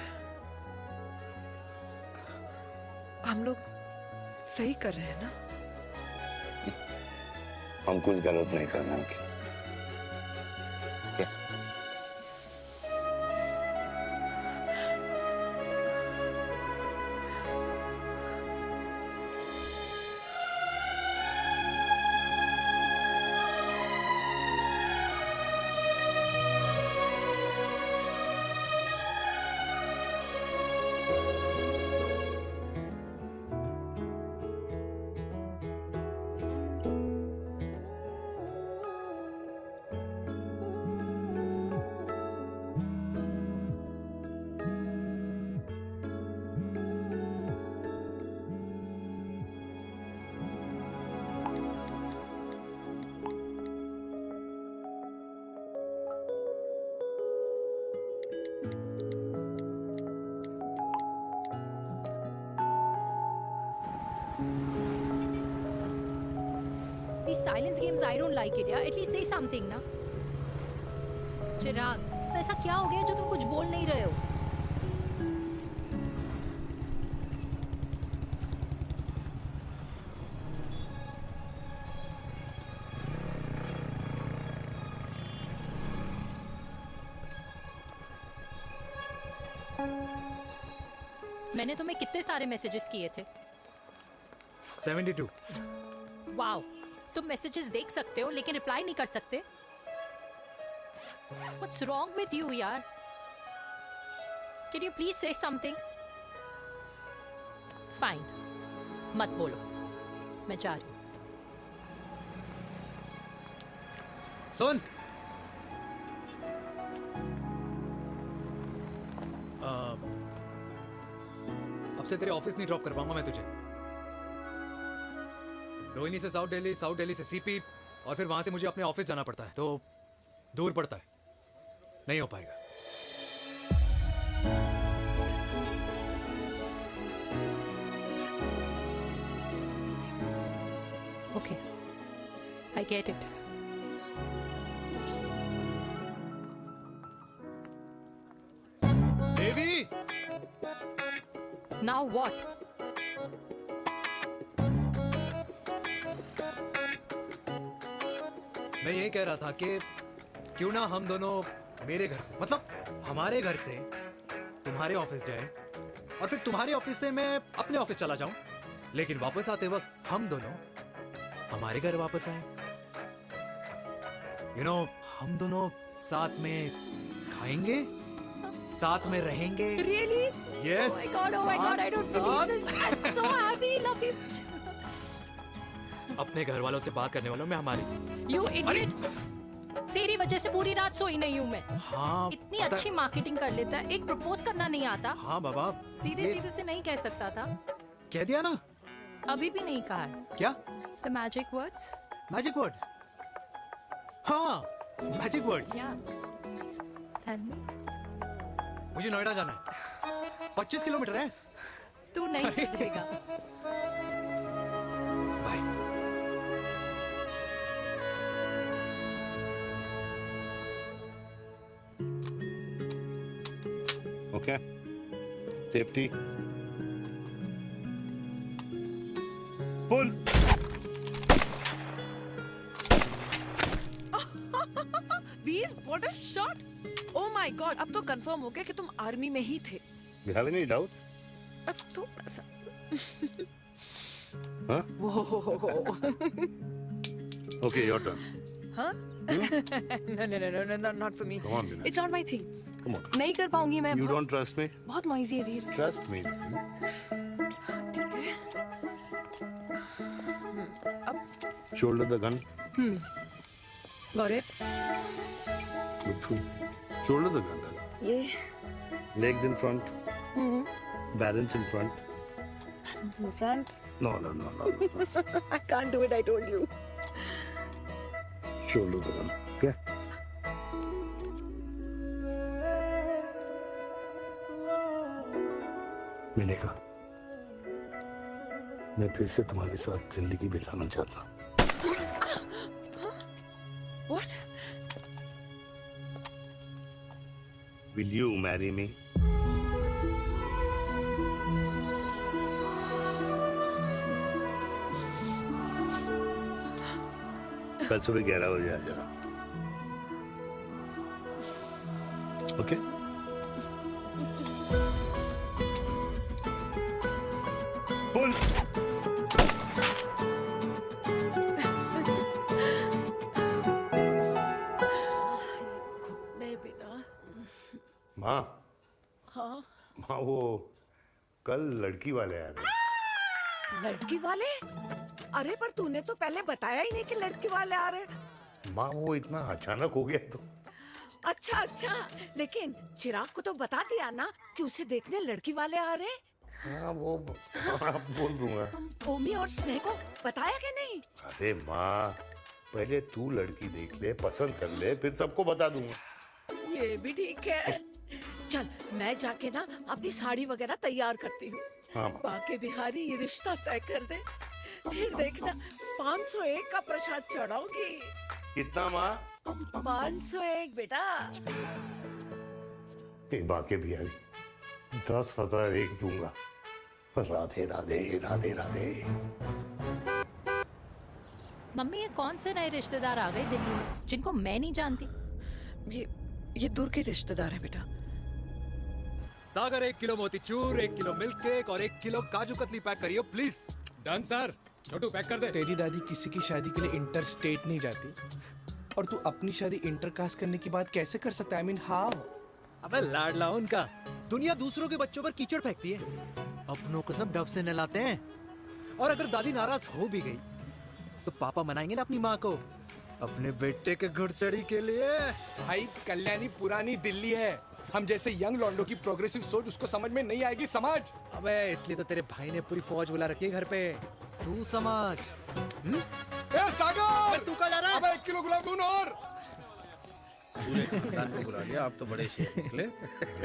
हम लोग सही कर रहे हैं ना? हम कुछ गलत नहीं कर रहे हैं। क्या? These silence games, I don't like it, यार. At least say something, ना. चिराग, ऐसा क्या हो गया जो तुम कुछ बोल नहीं रहे हो? मैंने तुम्हें कितने सारे मैसेजेस किए थे? 72। वाओ, तुम मैसेजेस देख सकते हो लेकिन रिप्लाई नहीं कर सकते? What's wrong with you, यार? Can you please say something? Fine, मत बोलो, मैं जा रही हूँ। सुन, अब से तेरे ऑफिस नहीं ड्रॉप कर पाऊंगा मैं तुझे। रोहिणी से साउथ दिल्ली से सीपी, और फिर वहां से मुझे अपने ऑफिस जाना पड़ता है, तो दूर पड़ता है, नहीं हो पाएगा। Okay, I get it. Devi! Now what? मैं यही कह रहा था कि क्यों ना हम दोनों मेरे घर से, मतलब हमारे घर से तुम्हारे ऑफिस जाए, और फिर तुम्हारे ऑफिस से मैं अपने ऑफिस चला जाऊं, लेकिन वापस आते वक्त हम दोनों हमारे घर वापस आए। यू नो, हम दोनों साथ में खाएंगे, साथ में रहेंगे। Really? Yes. Oh my God, I don't believe this. I'm so happy, love you. अपने घर वालों से बात करने वालों में हमारी। You idiot! तेरी वजह से पूरी रात सोई नहीं हूँ मैं। हाँ, इतनी अच्छी मार्केटिंग कर लेता है, एक प्रपोज करना नहीं आता। हाँ बाबा, सीधे से नहीं कह सकता था। कह दिया ना। अभी भी नहीं कहा है। क्या? The magic words? Magic words? हाँ, मैजिक वर्ड्स। Tell me. मुझे नोएडा जाना है, 25 किलोमीटर है। तू नहीं सीखेगा। Bye. Okay, safety full. Veer, what a shot! Oh my god, अब तो कंफर्म हो गया कि तुम आर्मी में ही थे। You have any doubts? अब तो Huh? Whoa. Okay, your turn. Huh? No, not for me. Come on, Vinay. It's not my thing. Come on. नहीं कर पाऊंगी मैं। You don't trust me? बहुत नॉइजी है वीर। Trust me. ठीक है। Shoulder the gun. Got it. Good. Shoulder the gun. Yeah. Legs in front. Balance in front. Balance in front. No. I can't do it. I told you. Shoulder the gun. Okay. मैंने कहा मैं फिर से तुम्हारे साथ जिंदगी बिताना चाहता हूँ। What? Will you marry me? कल सुबह 11 बजे आ जाना। ओके? पुल। नहीं बेटा। माँ, हाँ। माँ वो कल लड़की वाले आ रहे। लड़की वाले? अरे पर तूने तो पहले बताया ही नहीं कि लड़की वाले आ रहे। माँ वो इतना अचानक हो गया तो। अच्छा अच्छा, लेकिन चिराग को तो बता दिया ना कि उसे देखने लड़की वाले आ रहे। हाँ वो आप बोल दूंगा। ओमी और स्नेह को बताया कि नहीं? अरे माँ पहले तू लड़की देख ले, पसंद कर ले, फिर सबको बता दूंगा। ये भी ठीक है। चल मैं जाके ना अपनी साड़ी वगैरह तैयार करती हूँ। हाँ। बाके बिहारी ये रिश्ता तय कर दे, फिर देखना 501 का प्रसाद चढ़ाऊंगी। कितना माँ? 501 बेटा। बाके बिहारी 10,001 दूंगा। राधे राधे राधे राधे। मम्मी ये कौन से नए रिश्तेदार आ गए दिल्ली में जिनको मैं नहीं जानती? ये दूर के रिश्तेदार है बेटा। सागर 1 किलो मोतीचूर, 1 किलो मिल्क केक और 1 किलो काजू कतली पैक करियो प्लीज। Done sir. छोटू पैक कर दे। तेरी दादी किसी की शादी के लिए इंटर स्टेट नहीं जाती और तू अपनी शादी इंटर कास्ट करने की बात कैसे कर सकता है? I mean, how? अबे लाडला उनका। दुनिया दूसरों के बच्चों पर कीचड़ फेंकती है, अपनों को सब डब से नहलाते हैं। और अगर दादी नाराज हो भी गई तो पापा मनाएंगे ना अपनी माँ को अपने बेटे के घुड़चढ़ी के लिए। भाई कल्याणी पुरानी दिल्ली है, हम जैसे यंग लॉन्डो की प्रोग्रेसिव सोच उसको समझ में नहीं आएगी। समझ। अबे इसलिए तो तेरे भाई ने पूरी फौज बुला रखी है घर पे, तू समझ। ए सागर, तू कहाँ जा रहा है? अबे 1 किलो गुलाब जामुन और। पूरे खानदान को बुला लिया, आप तो बड़े शेर निकले।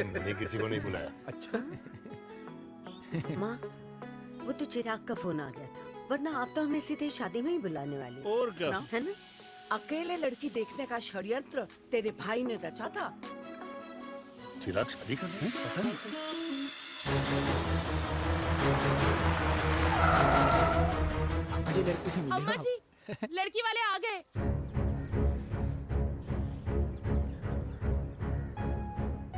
मैंने किसी को नहीं बुलाया। अच्छा। माँ वो तो चिराग का फोन आ गया था, वरना आप तो हमें सीधे शादी में ही बुलाने वाले। और क्या? है ना? अकेले लड़की देखने का षड्यंत्र तेरे भाई ने रचा था। चिराग शादी कर रहे हैं? पता नहीं। अम्मा जी, लड़की वाले आ गए।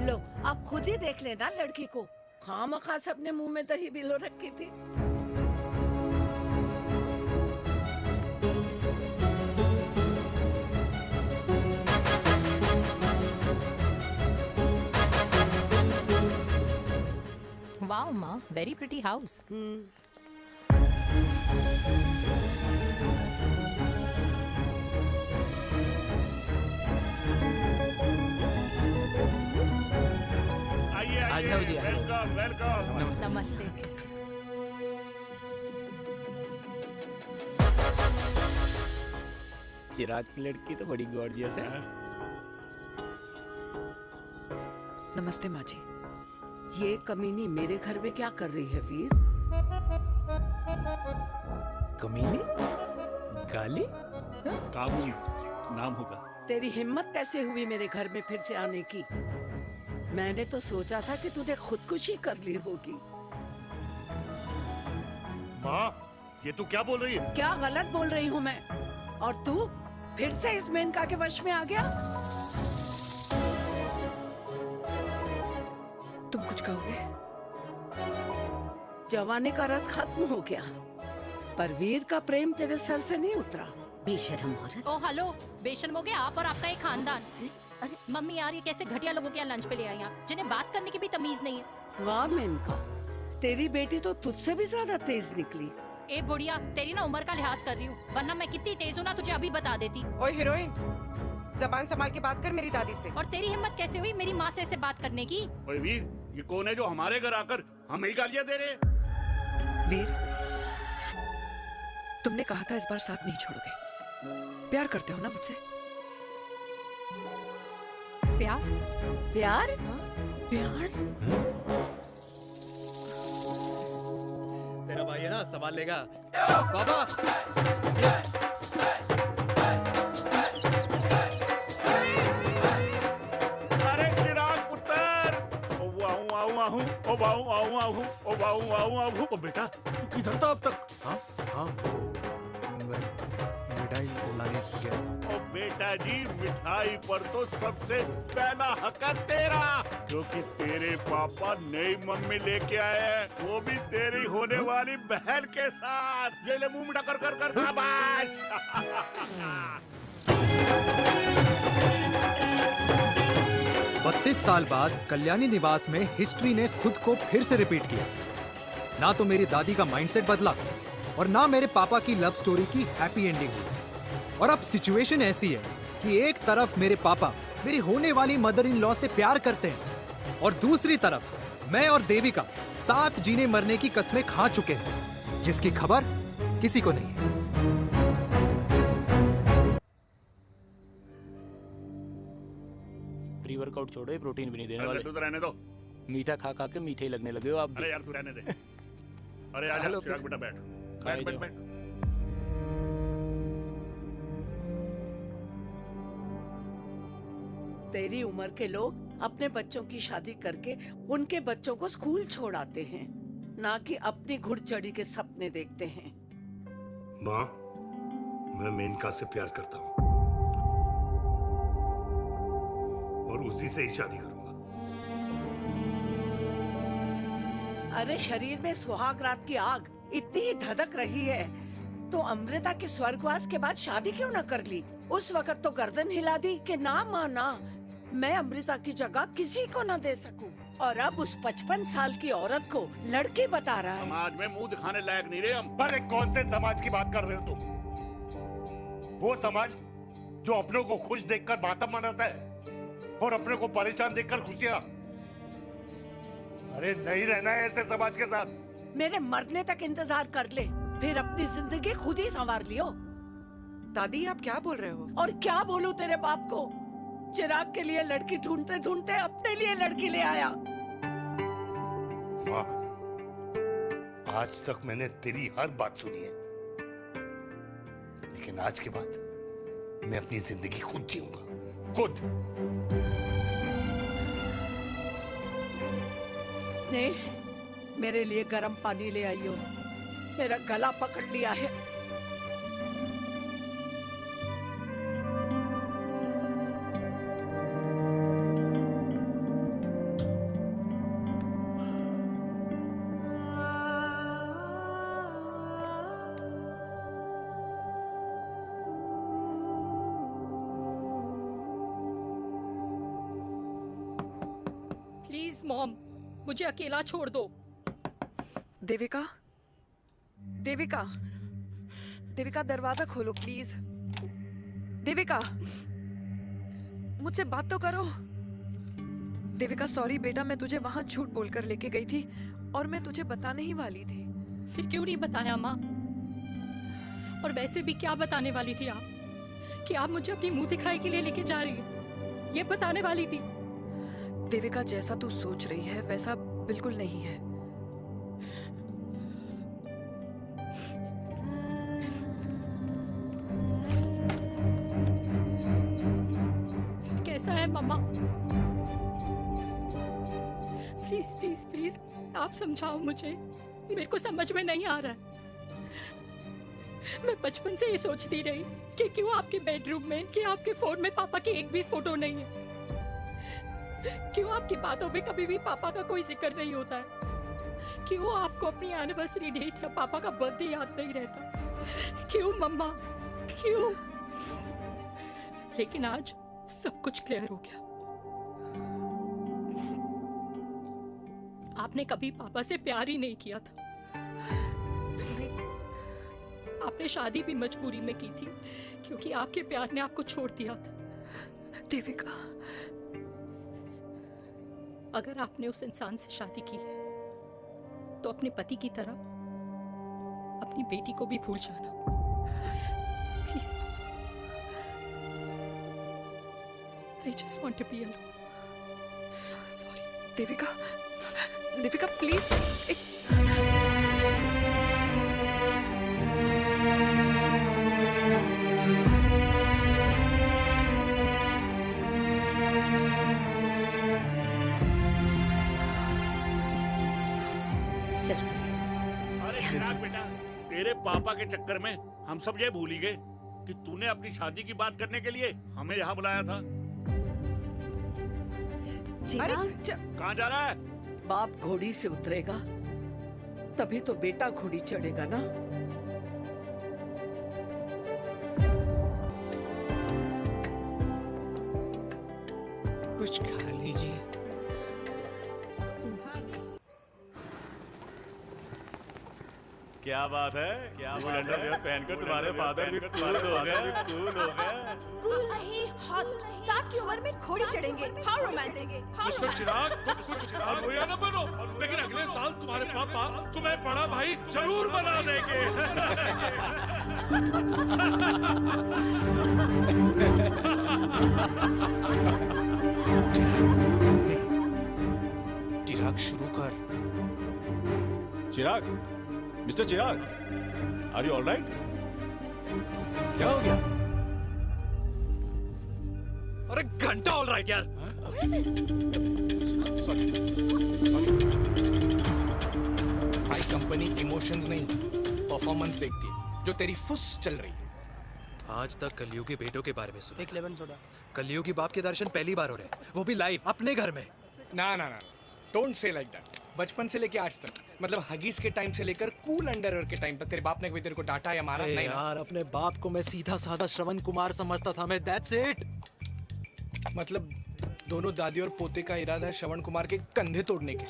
लो आप खुद ही देख लेना लड़की को। खामखा से अपने मुंह में दही बिलो रखी थी। वाओ माँ, वेरी प्रिटी हाउस। आइए आइए, वेलकम वेलकम। नमस्ते। चिराग की लड़की तो बड़ी गॉर्जियस है। नमस्ते माँ जी। ये कमीनी मेरे घर में क्या कर रही है वीर? कमीनी? गाली? काबू नाम होगा। तेरी हिम्मत कैसे हुई मेरे घर में फिर से आने की? मैंने तो सोचा था कि तूने खुदकुशी कर ली होगी। माँ ये तू क्या बोल रही है? क्या गलत बोल रही हूँ मैं? और तू फिर से इस मेनका के वश में आ गया? तुम कुछ कहोगे? जवानी का रस खत्म हो गया, पर वीर का प्रेम तेरे सर से नहीं उतरा। बेशरम औरत। ओ हेलो, बेशर्म हो गए आप और आपका एक खानदान। मम्मी यार ये कैसे घटिया लोगों के यहाँ लंच पे ले आई आप, जिन्हें बात करने की भी तमीज नहीं है। वाह मेनका, तेरी बेटी तो तुझसे भी ज्यादा तेज निकली। ए बुढ़िया, तेरी ना उम्र का लिहाज कर रही हूँ, वरना मैं कितनी तेज हूँ ना तुझे अभी बता देती। ओए हीरोइन, जबान संभाल के बात कर मेरी दादी से। और तेरी हिम्मत कैसे हुई मेरी माँ से ऐसे बात करने की? ओए वीर, ये कौन है जो हमारे घर आकर हमें ही गालियां दे रहे हैं? वीर, तुमने कहा था इस बार साथ नहीं छोड़ोगे। प्यार करते हो ना मुझसे? प्यार? प्यार? प्यार? तेरा भाई है ना, संभाल लेगा। बाबा! अरे चिराग पुत्र! ओ वाहू आऊ आहू, ओ वाहू आऊ आहू, ओ वाहू आऊ आहू। ओ बेटा, तू किधर था अब तक? हाँ हाँ, मिठाई लाने गया था। ओ बेटा जी, मिठाई पर तो सबसे पहला हक है तेरा, क्योंकि तेरे पापा नई मम्मी लेके आए हैं, वो भी तेरी होने वाली बहन के साथ। ये ले मुंह मीठा कर कर कर शाबाश। 32 साल बाद कल्याणी निवास में हिस्ट्री ने खुद को फिर से रिपीट किया। ना तो मेरी दादी का माइंडसेट बदला और ना मेरे पापा की लव स्टोरी की हैप्पी एंडिंग हुई। और अब सिचुएशन ऐसी है कि एक तरफ मेरे पापा मेरी होने वाली मदर इन लॉ से प्यार करते हैं और दूसरी तरफ मैं और देविका साथ जीने मरने की कस्में खा चुके हैं, जिसकी खबर किसी को नहीं है। प्री वर्कआउट छोड़ो, ये प्रोटीन भी नहीं देने वाले। लड्डू तो रहने दो। मीठा खा खा के मीठे ही लगने लगे हो आप भी। अरे यार तू रहने दे। अरे आजा हेलो, चिराग बेटा, बैठ खाए बैठ बैठ जाओ। बैठ। तेरी उम्र के लोग अपने बच्चों की शादी करके उनके बच्चों को स्कूल छोड़ाते हैं, ना कि अपनी घुड़चढ़ी के सपने देखते हैं। माँ, मैं मेनका से प्यार करता हूँ और उसी से ही शादी करूंगा। अरे शरीर में सुहाग रात की आग इतनी ही धधक रही है तो अमृता के स्वर्गवास के बाद शादी क्यों न कर ली? उस वक्त तो गर्दन हिला दी कि ना माँ ना, मैं अमृता की जगह किसी को न दे सकूं। और अब उस 55 साल की औरत को लड़की बता रहा है। समाज में मुंह दिखाने लायक नहीं रहे हम। अरे कौन से समाज की बात कर रहे हो तुम? वो समाज जो अपनों को खुश देखकर मातम मनाता है और अपने को परेशान देखकर खुशियां। अरे नहीं रहना है ऐसे समाज के साथ। मेरे मरने तक इंतजार कर ले, फिर अपनी जिंदगी खुद ही संवार लियो। दादी, आप क्या बोल रहे हो? और क्या बोलूं तेरे बाप को? चिराग के लिए लड़की ढूंढते ढूंढते अपने लिए लड़की ले आया। माँ, आज तक मैंने तेरी हर बात सुनी है, लेकिन आज के बाद मैं अपनी जिंदगी खुद जीऊंगा, खुद। स्नेह, मेरे लिए गर्म पानी ले आइयो, मेरा गला पकड़ लिया है। प्लीज मॉम, मुझे अकेला छोड़ दो। देविका, देविका, देविका दरवाजा खोलो प्लीज। देविका, मुझसे बात तो करो। देविका सॉरी बेटा, मैं तुझे वहां झूठ बोलकर लेके गई थी और मैं तुझे बताने ही वाली थी। फिर क्यों नहीं बताया माँ? और वैसे भी क्या बताने वाली थी आप? कि आप मुझे अपनी मुंह दिखाई के लिए लेके जा रही है, ये बताने वाली थी। देविका, जैसा तू सोच रही है वैसा बिल्कुल नहीं है। फिर कैसा है मम्मा? प्लीज प्लीज प्लीज आप समझाओ मुझे, मेरे को समझ में नहीं आ रहा है। मैं बचपन से ये सोचती रही कि क्यों आपके बेडरूम में, कि आपके फोन में पापा की एक भी फोटो नहीं है, क्यों आपकी बातों में कभी भी पापा का कोई जिक्र नहीं होता है, क्यों आपको अपनी एनिवर्सरी डेट या पापा का बर्थडे याद नहीं रहता, क्यों मम्मा क्यों? लेकिन आज सब कुछ क्लियर हो गया। आपने कभी पापा से प्यार ही नहीं किया था। आपने शादी भी मजबूरी में की थी क्योंकि आपके प्यार ने आपको छोड़ दिया था। देविका, अगर आपने उस इंसान से शादी की है तो अपने पति की तरह अपनी बेटी को भी भूल जाना please. I just want to be alone. Sorry, Devika, Devika please. चलते अरे चिराग बेटा, तेरे पापा के चक्कर में हम सब ये भूल ही गए कि तूने अपनी शादी की बात करने के लिए हमें यहाँ बुलाया था। कहाँ जा रहा है? बाप घोड़ी से उतरेगा तभी तो बेटा घोड़ी चढ़ेगा ना। कुछ खा लीजिए। क्या बात है, क्या बात है, पहनकर तुम्हारे फादर भी कूल हो गए। कूल नहीं, हॉट। 60 की उम्र में घोड़ी चढ़ेंगे। How romantic. मिस्टर चिराग, तुम कुछ चिराग हो या न बनो, लेकिन अगले साल तुम्हारे पापा तुम्हें बड़ा भाई जरूर बना देंगे। चिराग शुरू कर। Chirag, mister Chirag, are you alright? क्या हो गया? अरे घंटा ऑलराइट यार। भाई कंपनी इमोशंस नहीं परफॉर्मेंस देखती है, जो तेरी फुस चल रही है। आज तक कलयुगी बेटों के बारे में सुना। एक लेमन सोडा। कलयुगी बाप के दर्शन पहली बार हो रहे हैं, वो भी लाइव अपने घर में। ना ना ना, डोंट से लाइक दैट। बचपन से लेके आज तक, मतलब हगीज के टाइम से लेकर कूल अंडरवेयर के टाइम तक तेरे बाप ने कभी तेरे को डांटा या मारा? नहीं यार, अपने बाप को मैं सीधा साधा श्रवण कुमार समझता था मैं, दैट्स इट। मतलब दोनों दादी और पोते का इरादा है श्रवण कुमार के कंधे तोड़ने के।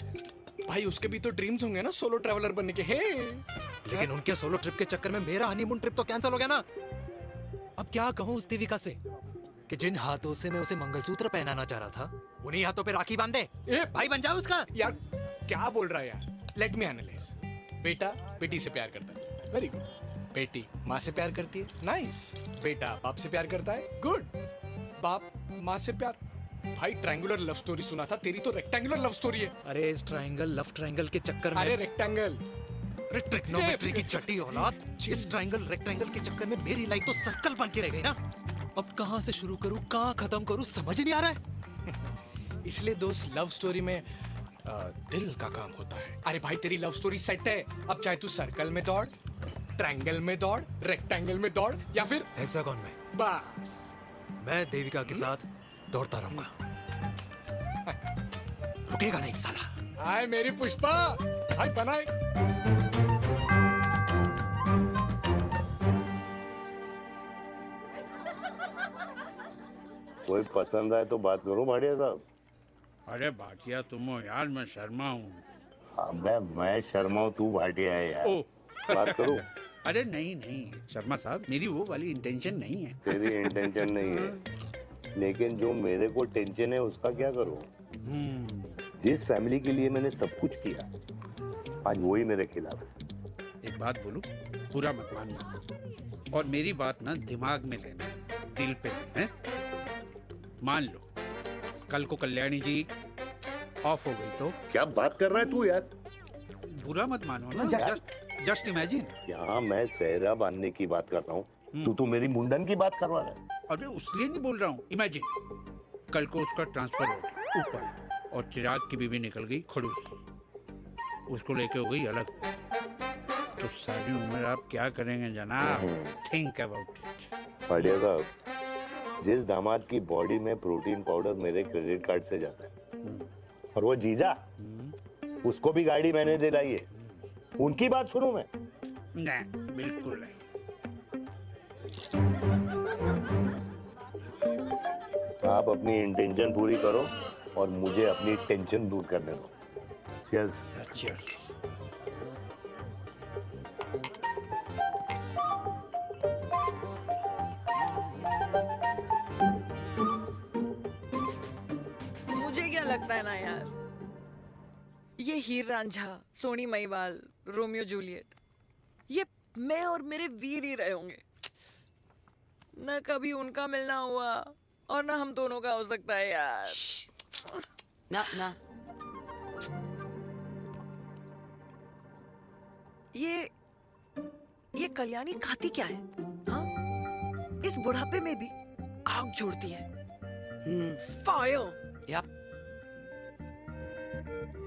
भाई उसके भी तो ड्रीम्स होंगे ना सोलो ट्रैवलर बनने के। हे लेकिन उनके सोलो ट्रिप के चक्कर में मेरा हनीमून ट्रिप तो कैंसिल हो गया ना। अब क्या कहूँ उस देविका से कि जिन हाथों से मैं उसे मंगलसूत्र पहनाना चाह रहा था, उन्हीं हाथों पे राखी बांध दे। भाई बन जाओ उसका। यार क्या बोल रहा है यार? Let me analyse. बेटा बेटी से प्यार करता है, वेरी गुड। बेटी माँ से प्यार करती है, नाइस। बेटा बाप से प्यार करता है, गुड। बाप माँ से प्यार। भाई ट्रायंगुलर लव स्टोरी सुना था, तेरी तो रेक्टेंगुलर लव स्टोरी है। अरे इस ट्रायंगल लव ट्रायंगल के चक्कर में, अरे रेक्टेंगल, अरे ट्रिग्नोमेट्री की छठी औलाद, इस ट्रायंगल रेक्टेंगल के चक्कर में मेरी लाइफ तो सर्कल बन के रह गई ना। अब कहाँ से शुरू करूँ, कहाँ खत्म करूँ, समझ नहीं आ रहा है। इसलिए दोस्त लव स्टोरी में दिल का काम होता है। अरे भाई तेरी लव स्टोरी सेट है, अब चाहे तू सर्कल में दौड़, ट्रायंगल में दौड़, रेक्टेंगल में दौड़ या फिर हेक्सागोन में। बस मैं देविका के साथ दौड़ता रहूंगा, रुकेगा नहीं साला। हाय मेरी पुष्पा, हाय बनाए। कोई पसंद आए तो बात करो भाटिया साहब। अरे भाटिया तुम हो यार, मैं शर्मा हूँ। अबे मैं शर्मा हूँ, तू भाटिया है यार। बात करो। अरे नहीं नहीं शर्मा साहब, मेरी वो वाली इंटेंशन नहीं है। तेरी इंटेंशन नहीं है, लेकिन जो मेरे को टेंशन है उसका क्या करूँ? जिस फैमिली के लिए मैंने सब कुछ किया, आज वही मेरे खिलाफ है। एक बात बोलूं, बुरा मत मानना, और मेरी बात ना दिमाग में लेना, दिल पे लेना। मान लो कल को कल्याणी जी ऑफ हो गई तो? क्या बात कर रहा है तू यार? बुरा मत मानो ना, जस्ट इमेजिन। यहाँ मैं सेहरा बांधने की बात कर रहा हूँ, तू मेरी मुंडन की बात करवा रहा है। अरे उसलिए नहीं बोल रहा हूँ, इमेजिन कल को उसका ट्रांसफर हो गया ऊपर, और चिराग की बीवी निकल गई खड़ूस, उसको लेके हो गई अलग, तो सारी उम्र आप क्या करेंगे जनाब? Think about it. भाटिया साहब, जिस दामाद की बॉडी में प्रोटीन पाउडर मेरे क्रेडिट कार्ड से जाता है, और वो जीजा, उसको भी गाड़ी मैंने दिलाई है, उनकी बात सुनूं मैं? नहीं, बिल्कुल नहीं। आप अपनी इंटेंशन पूरी करो और मुझे अपनी टेंशन दूर करने दो। Cheers. Cheers. ये हीर रांझा, सोनी महिवाल, रोमियो जूलियट, ये मैं और मेरे वीर ही रहे होंगे। न कभी उनका मिलना हुआ और ना हम दोनों का हो सकता है यार। ना ना ये कल्याणी खाती क्या है? हाँ, इस बुढ़ापे में भी आग जोड़ती है। फायर। यप।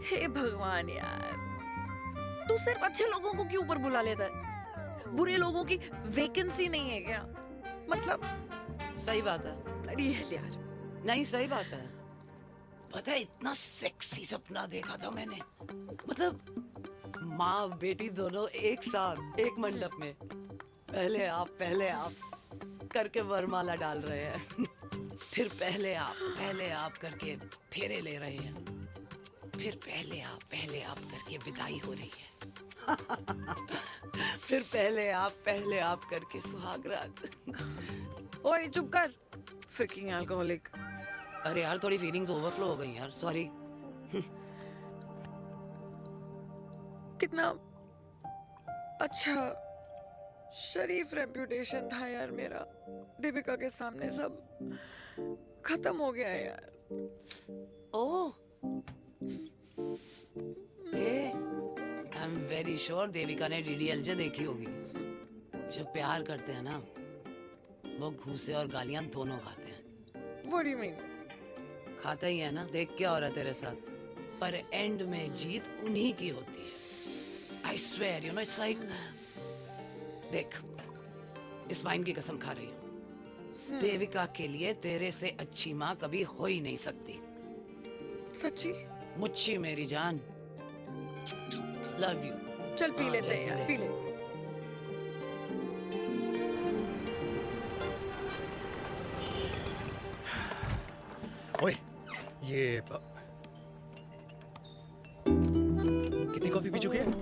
हे भगवान यार, तू सिर्फ अच्छे लोगों को क्यों ऊपर बुला लेता है? बुरे लोगों की वैकेंसी नहीं है क्या? मतलब सही बात है। ब्लडी हेल यार। नहीं सही बात है। पता है इतना सेक्सी सपना देखा था मैंने, मतलब माँ बेटी दोनों एक साथ एक मंडप में, पहले आप करके वरमाला डाल रहे हैं फिर पहले आप करके फेरे ले रहे हैं, फिर पहले आप करके विदाई हो रही है फिर पहले आप करके सुहागरात। ओए चुप कर, फ्रिकिंग अल्कोहलिक। अरे यार थोड़ी फीलिंग्स ओवरफ्लो हो गई यार, सॉरी। कितना अच्छा शरीफ रेप्यूटेशन था यार मेरा, दीपिका के सामने सब खत्म हो गया है यार। Oh, I am very sure Devika ने डीडीएलजे देखी होगी। जब प्यार करते हैं ना, वो घूसे और गालियां दोनों खाते हैं। What do you mean? खाता ही है ना, देख क्या हो रहा है तेरे साथ। पर एंड में जीत उन्हीं की होती है। I swear, you know, it's like, देख, इस वाइन की कसम खा रही हूँ, देविका के लिए तेरे से अच्छी माँ कभी हो ही नहीं सकती। सच्ची? मुच्छी मेरी जान, लव यू। चल पी लेते हैं यार, पी ले। ओए, ये कितनी कॉफी पी चुके हैं?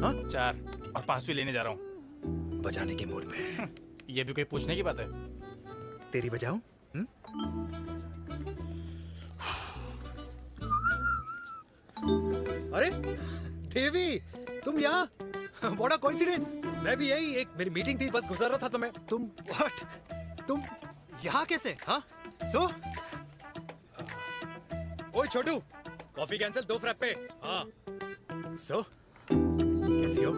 हाँ? 4 और 5वीं लेने जा रहा हूँ। बजाने के मूड में। ये भी कोई पूछने की बात है? तेरी बजाऊं? अरे देवी, तुम यहाँ? What a coincidence! मैं भी यही, एक मेरी मीटिंग थी, बस गुजर रहा था तो मैं। तुम यहाँ कैसे? हाँ? सो? ओए छोटू, कॉफी कैंसिल 2 फ्रैप पे। हाँ। सो? कैसी हो?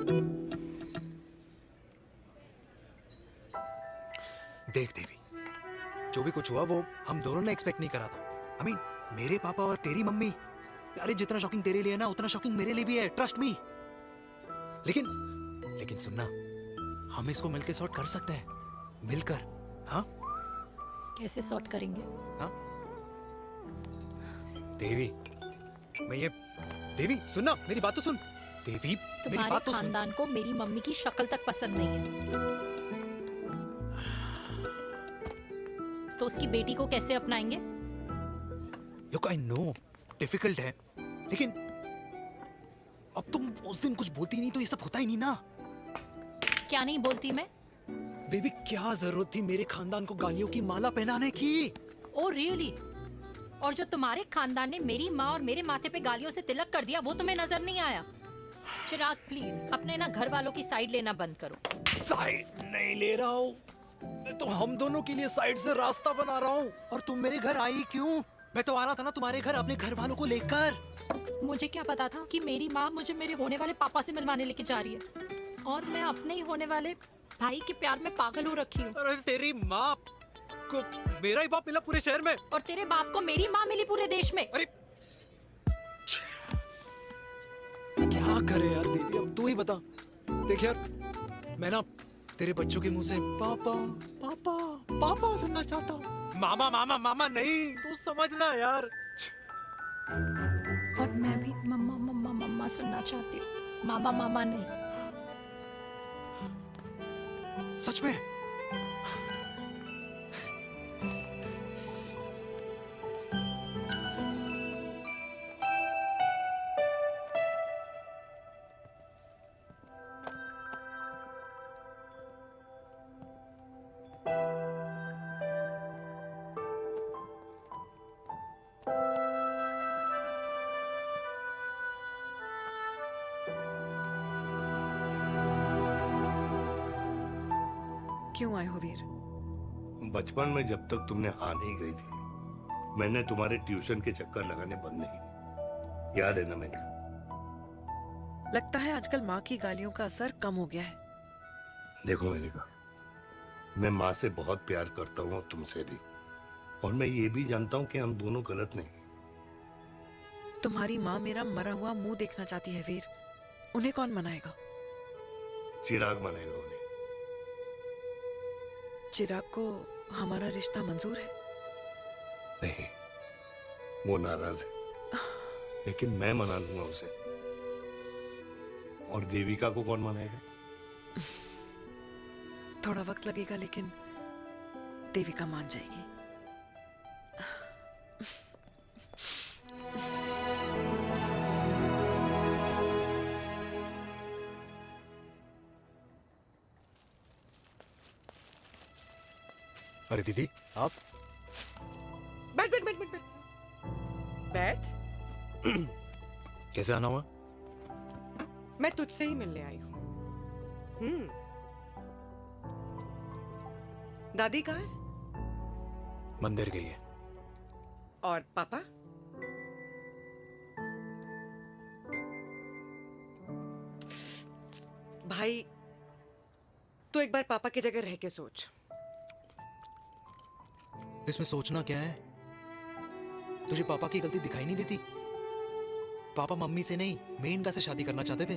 देख देवी, जो भी कुछ हुआ वो हम दोनों ने एक्सपेक्ट नहीं करा था। I mean, मेरे पापा और तेरी मम्मी, अरे जितना शॉकिंग तेरे लिए ना, उतना शॉकिंग मेरे लिए भी है, ट्रस्ट मी। लेकिन सुनना, हम इसको मिलकर सॉर्ट कर सकते हैं, मिलकर। हाँ? कैसे सॉर्ट करेंगे? हाँ? देवी, देवी सुनना, मेरी बात तो सुन। देवी, मेरी तुम्हारे बात तो सुन। खानदान को मेरी मम्मी की शक्ल तक पसंद नहीं है, तो उसकी बेटी को कैसे अपनाएंगे? Look, I know, डिफिकल्ट है, लेकिन अब तुम उस दिन कुछ बोलती नहीं तो ये सब होता ही नहीं ना। क्या नहीं बोलती मैं? बेबी, क्या जरूरत थी मेरे खानदान को गालियों की माला पहनाने की? Oh really? और जो तुम्हारे खानदान ने मेरी माँ और मेरे माथे पे गालियों से तिलक कर दिया, वो तुम्हें नजर नहीं आया? चिराग प्लीज अपने ना घर वालों की साइड लेना बंद करो। साइड नहीं ले रहा हूँ, मैं तो हम दोनों के लिए साइड से रास्ता बना रहा हूँ। और तुम मेरे घर आई क्यों? मैं तो आ रहा था ना तुम्हारे घर अपने घर वालों को लेकर। मुझे क्या पता था कि मेरी माँ मुझे मेरे होने वाले पापा से मिलवाने लेके जा रही है, और मैं अपने ही होने वाले भाई के प्यार में पागल हो रखी हूँ। अरे तेरी माँ को मेरा ही बाप मिला पूरे शहर में, और तेरे बाप को मेरी माँ मिली पूरे देश में। अरे क्या करे यार देवी, अब तू ही बता। देख यार, मैं ना तेरे बच्चों के मुंह से पापा पापा पापा सुनना चाहता हूँ। मामा मामा मामा नहीं, तू समझना यार। और मैं भी मम्मा मम्मा मम्मा सुनना चाहती हूँ, मामा मामा नहीं। सच में? क्यों आए हो वीर? बचपन में जब तक तुमने हाँ नहीं कही थी, मैंने तुम्हारे ट्यूशन के चक्कर लगाने बंद नहीं किए। याद है ना मैंने? लगता है आजकल माँ की गालियों का असर कम हो गया है। देखो मैंने कहा, मैं माँ से बहुत प्यार करता हूँ और तुमसे भी, और मैं ये भी जानता हूँ कि हम दोनों गलत नहीं। तुम्हारी माँ मेरा मरा हुआ मुंह देखना चाहती है वीर। उन्हें कौन मनाएगा? चिराग मनाएगा उन्हें। चिराग को हमारा रिश्ता मंजूर है? नहीं, वो नाराज है, लेकिन मैं मना लूंगा उसे। और देविका को कौन मनाएगा? थोड़ा वक्त लगेगा, लेकिन देविका मान जाएगी। अरे दीदी, आप बैठ बैठ बैठ बैठ बैठ बैठ। कैसे आना हुआ? मैं तुझसे ही मिलने आई हूँ। दादी कहाँ है? मंदिर गई है। और पापा? भाई, तू एक बार पापा की जगह रह के सोच। इसमें सोचना क्या है? तुझे पापा की गलती दिखाई नहीं देती? पापा मम्मी से नहीं, मेनका से शादी करना चाहते थे।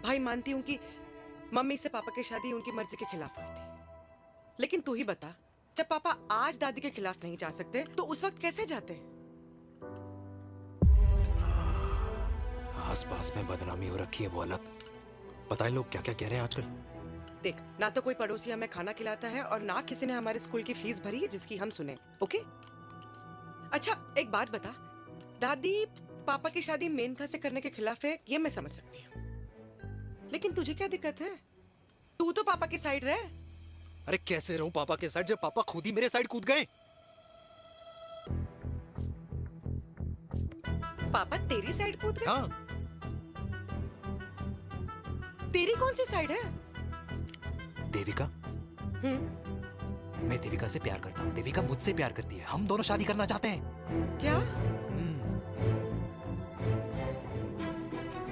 भाई, मानती हूं कि मम्मी से पापा की शादी उनकी मर्जी के खिलाफ हुई थी, लेकिन तू ही बता, जब पापा आज दादी के खिलाफ नहीं जा सकते तो उस वक्त कैसे जाते? आस पास में बदनामी हो रखी है, वो अलग। पता है लोग क्या क्या कह रहे हैं आजकल? देख, ना तो कोई पड़ोसी हमें खाना खिलाता है और ना किसी ने हमारे स्कूल की फीस भरी है जिसकी हम सुने। ओके? अच्छा, एक बात बता, दादी पापा की शादी मेनका से करने के खिलाफ है, ये मैं समझ सकती हूँ, लेकिन तुझे क्या दिक्कत है? तू तो पापा की साइड रहे। अरे कैसे रहूं पापा के साइड जब पापा खुद ही मेरे साइड कूद गए? पापा तेरी साइड कूद गए? हाँ। तेरी कौन सी साइड है? देविका। मैं देविका से प्यार करता हूँ, देविका मुझसे प्यार करती है, हम दोनों शादी करना चाहते हैं। क्या?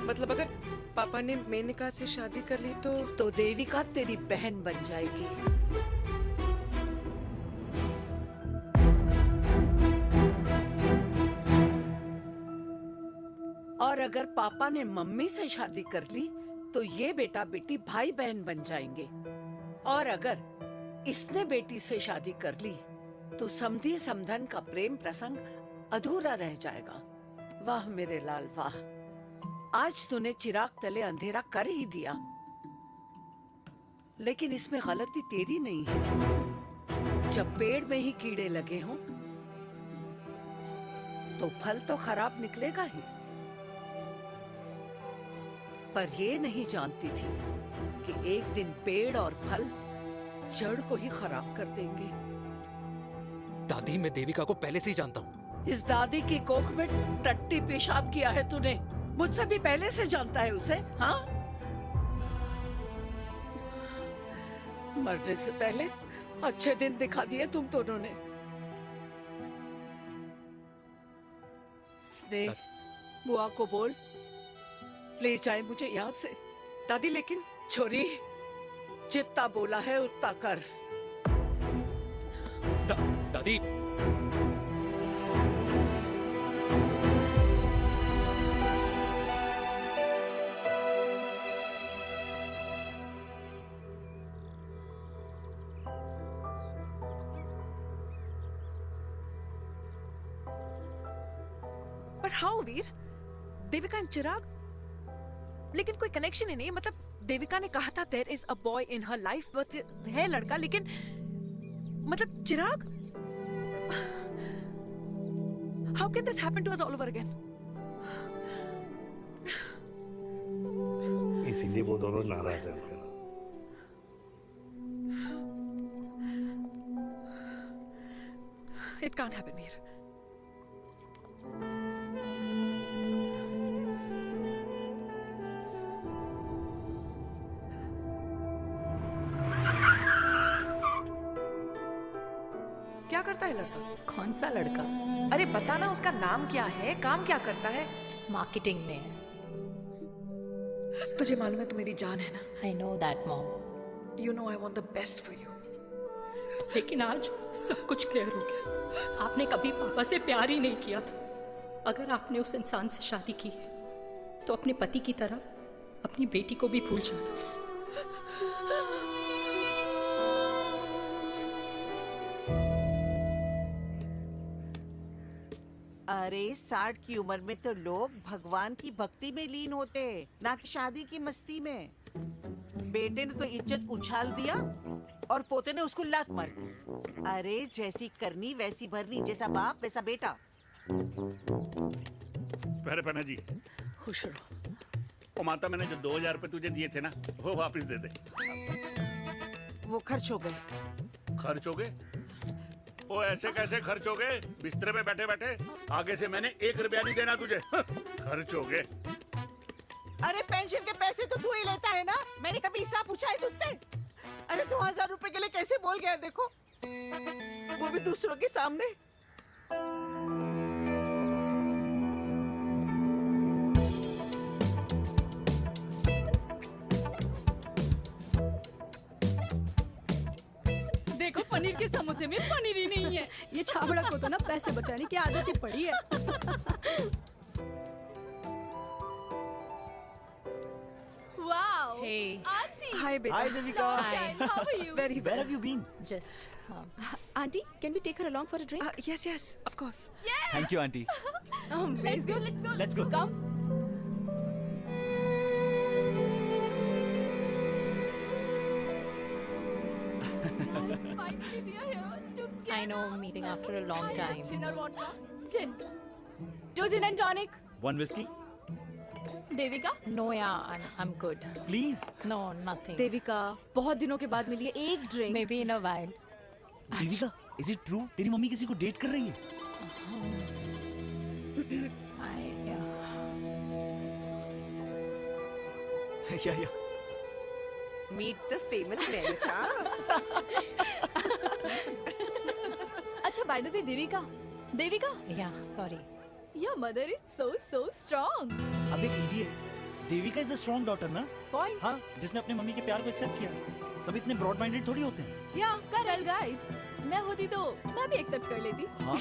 मतलब अगर पापा ने मेनका से शादी कर ली तो देविका तेरी बहन बन जाएगी। और अगर पापा ने मम्मी से शादी कर ली तो ये बेटा बेटी भाई बहन बन जाएंगे। और अगर इसने बेटी से शादी कर ली तो समधी समधन का प्रेम प्रसंग अधूरा रह जाएगा। वाह मेरे लाल वाह, आज तूने चिराग तले अंधेरा कर ही दिया, लेकिन इसमें गलती तेरी नहीं है। जब पेड़ में ही कीड़े लगे हों तो फल तो खराब निकलेगा ही। पर ये नहीं जानती थी कि एक दिन पेड़ और फल जड़ को ही खराब कर देंगे। दादी, मैं देविका को पहले से ही जानता हूँ। इस दादी की कोख में टट्टी पेशाब किया है तूने, मुझसे भी पहले से जानता है उसे। हाँ, मरने से पहले अच्छे दिन दिखा दिए तुम दोनों ने। स्नेह, बुआ को बोल ले जाए मुझे यहाँ से। दादी, लेकिन छोरी, जितना बोला है उतना कर। दादी, पर हाउ वीर? देविका एंड चिराग, लेकिन कोई कनेक्शन ही नहीं है। मतलब देविका ने कहा था there is a boy in her life, but है लड़का, लेकिन मतलब Chirag, how can this happen to us all over again? इसीलिए वो दोनों नाराज हैं। It can't happen, Veer. है लड़का? कौन सा लड़का? अरे बता ना, उसका नाम क्या है, काम क्या करता है? मार्केटिंग में है। तुझे मालूम है तू मेरी जान है ना? I know that, Mom. You know I want the best for you. लेकिन आज सब कुछ क्लियर हो गया। आपने कभी पापा से प्यार ही नहीं किया था। अगर आपने उस इंसान से शादी की है तो अपने पति की तरह अपनी बेटी को भी भूल जाना। अरे 60 की उम्र में तो लोग भगवान की भक्ति में लीन होते हैं, ना कि शादी की मस्ती में। बेटे ने तो इज्जत उछाल दिया और पोते ने उसको लात मार दी। अरे जैसी करनी वैसी भरनी, जैसा बाप वैसा बेटा। पहना जी खुश रहो। ओ माता, मैंने जो 2000 रुपए तुझे दिए थे ना, वो वापस दे दे। वो खर्च हो गए। खर्च हो गए? ओ ऐसे कैसे खर्च हो गए? बिस्तर पे बैठे बैठे। आगे से मैंने 1 रुपया नहीं देना तुझे। खर्च हो गए। अरे पेंशन के पैसे तो तू ही लेता है ना, मैंने कभी हिसाब पूछा है तुझसे? अरे 2000 रुपए के लिए कैसे बोल गया देखो, वो भी दूसरों के सामने। देखो पनीर के समोसे में पनीर ही नहीं है। ये छाबड़ा को तो ना पैसे बचाने की आदत ही पड़ी है। Wow. Hey. Auntie. Hi, beta. Hi, Devika. Hi. How are you? Very well. Where have you been? Just. Auntie, can we take her along for a drink? Yes, yes, of course. Yeah. Thank you, auntie. Let's go. Let's go. Let's go. Come. Finally, we are here together. I know, meeting after a long time. Gin or vodka? Gin. 2 gin and tonic. One whiskey? Devika? No, yeah, I'm good. Please. No, nothing. Devika, बहुत दिनों के बाद मिली है, एक drink. Maybe in a while. Devika, is it true? तेरी mummy किसी को date कर रही है? Yeah. Meet the famous America. अच्छा, by the way, Devika, Yeah, sorry. your mother is so strong. अब एक idiot. Devika is a strong daughter ना? Point. हाँ, जिसने अपने मम्मी के प्यार को एक्सेप्ट किया। सब इतने ब्रॉड माइंडेड थोड़ी होते हैं। Yeah, correct guys. मैं होती तो मैं भी एक्सेप्ट कर लेती। हाँ?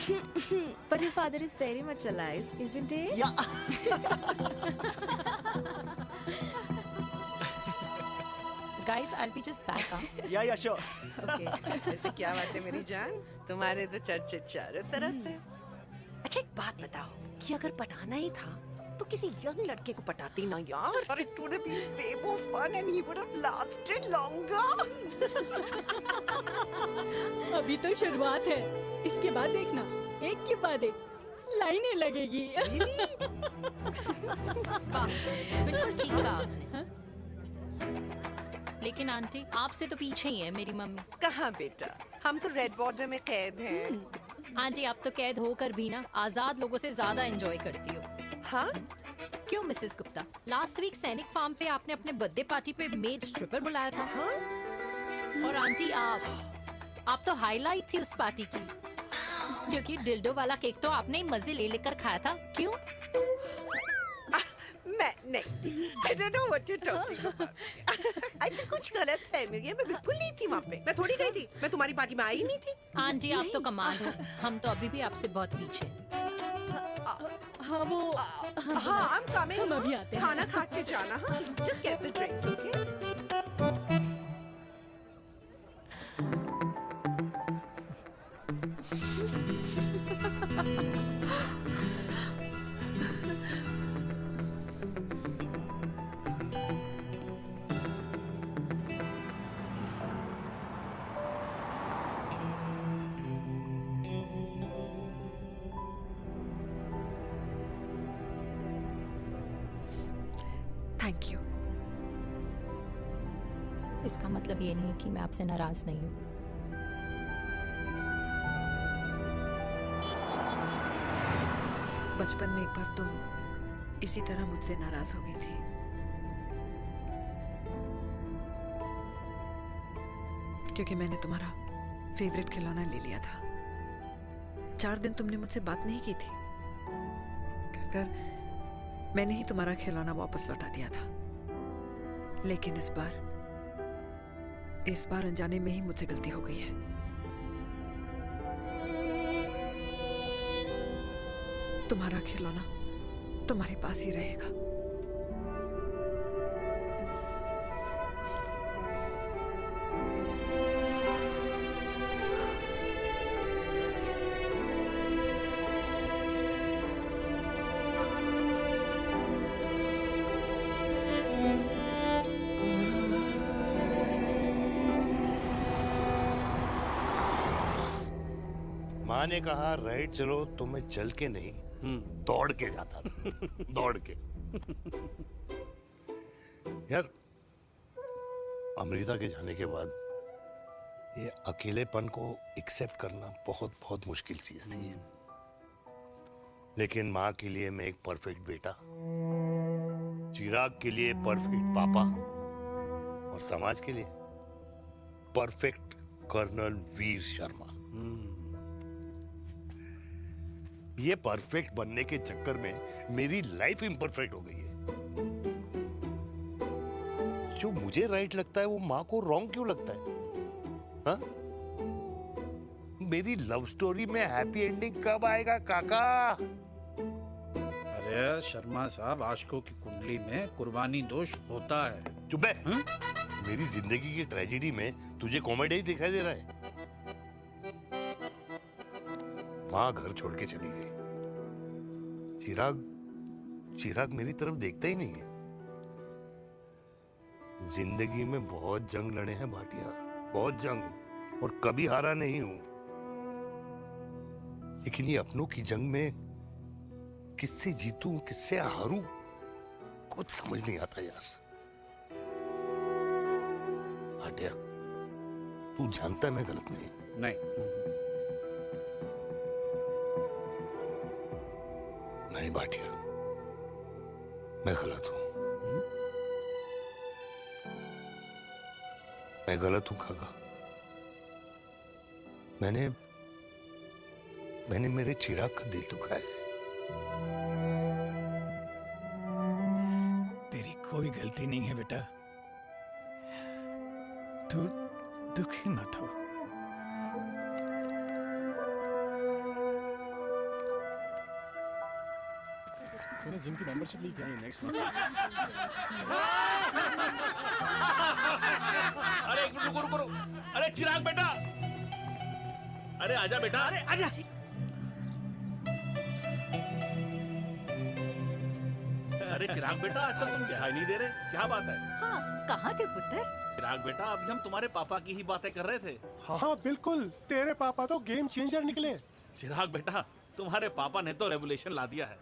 But your father is very much alive, isn't he? Yeah. Guys, I'll be just back, huh? Yeah, sure. Okay. ऐसे क्या बात है मेरी जान? तुम्हारे तो चर्चे चारों तरफ है। अच्छा एक बात बताओ कि अगर पटाना ही था तो किसी यंग लड़के को पटाती ना यार। और it would have been way more fun and he would have lasted longer. अभी तो शुरुआत है, इसके बाद देखना एक के बाद एक लाइनें लगेगी। बिल्कुल ठीक कहा आपने। लेकिन आंटी, आपसे तो पीछे ही है मेरी मम्मी। कहाँ बेटा, हम तो रेड बॉर्डर में कैद हैं। आंटी, आप तो कैद होकर भी ना आजाद लोगों से ज्यादा एंजॉय करती हो। हाँ? क्यों मिसेस गुप्ता, लास्ट वीक सैनिक फार्म पे आपने अपने बर्थडे पार्टी पे मेड स्ट्रिपर बुलाया था। हाँ? और आंटी आप तो हाईलाइट थी उस पार्टी की, क्योंकि डिल्डो वाला केक तो आपने ही मजे ले लेकर खाया था। क्यों? मैं नहीं थी। I don't know what you're talking about. I think कुछ गलत फहमी हुई है। मैं बिल्कुल नहीं थी वहाँ पे। मैं थोड़ी गई थी। मैं तुम्हारी पार्टी में आई नहीं थी। आंटी, आप तो कमाल हो। हम तो अभी भी आपसे बहुत पीछे। हाँ वो हाँ I'm coming. हम अभी आते हैं। खाना खा के जाना। हाँ just get the drinks, okay? Thank you. इसका मतलब ये नहीं कि मैं आपसे नाराज नहीं हूँ। बचपन में एक बार तुम इसी तरह मुझसे नाराज हो गई थी। क्योंकि मैंने तुम्हारा फेवरेट खिलौना ले लिया था। 4 दिन तुमने मुझसे बात नहीं की थी। कहकर मैंने ही तुम्हारा खिलौना वापस लौटा दिया था। लेकिन इस बार अनजाने में ही मुझसे गलती हो गई है। तुम्हारा खिलौना तुम्हारे पास ही रहेगा। माँ ने कहा राइट चलो, तो मैं चल के नहीं दौड़ के जाता था। दौड़ के। यार अमृता के जाने के बाद ये अकेलेपन को एक्सेप्ट करना बहुत बहुत मुश्किल चीज थी। लेकिन माँ के लिए मैं एक परफेक्ट बेटा, चिराग के लिए परफेक्ट पापा और समाज के लिए परफेक्ट कर्नल वीर शर्मा। ये परफेक्ट बनने के चक्कर में मेरी लाइफ इम्परफेक्ट हो गई है। जो मुझे राइट लगता है वो माँ को रॉन्ग क्यों लगता है? हाँ? मेरी लव स्टोरी में हैप्पी एंडिंग कब आएगा काका? अरे शर्मा साहब, आशिकों की कुंडली में कुर्बानी दोष होता है। चुप है। मेरी जिंदगी की ट्रेजेडी में तुझे कॉमेडी ही दिखाई दे रहा है। माँ घर छोड़ के चली गई। चिराग मेरी तरफ देखता ही नहीं है। जिंदगी में बहुत जंग लड़े हैं भाटिया, बहुत जंग, और कभी हारा नहीं हूं। लेकिन ये अपनों की जंग में किससे जीतूं, किससे हारूं, कुछ समझ नहीं आता यार। भाटिया, तू जानता है मैं गलत नहीं। नहीं भाटिया, मैं गलत हूं। मैं गलत हूं काका। मैंने मेरे चिराग का दिल दुखाया है। तेरी कोई गलती नहीं है बेटा। तू दुखी मत हो। मैंने जिम की मेंबरशिप ली क्या? नेक्स्ट अरे एक मिनट रुको। अरे चिराग बेटा, अरे आजा बेटा, अरे आजा। अरे चिराग बेटा, आजकल तुम दिखाई नहीं दे रहे, क्या बात है? हाँ, कहाँ थे पुत्र? चिराग बेटा, अभी हम तुम्हारे पापा की ही बातें कर रहे थे। हाँ बिल्कुल, तेरे पापा तो गेम चेंजर निकले। चिराग बेटा, तुम्हारे पापा ने तो रेवोल्यूशन ला दिया है।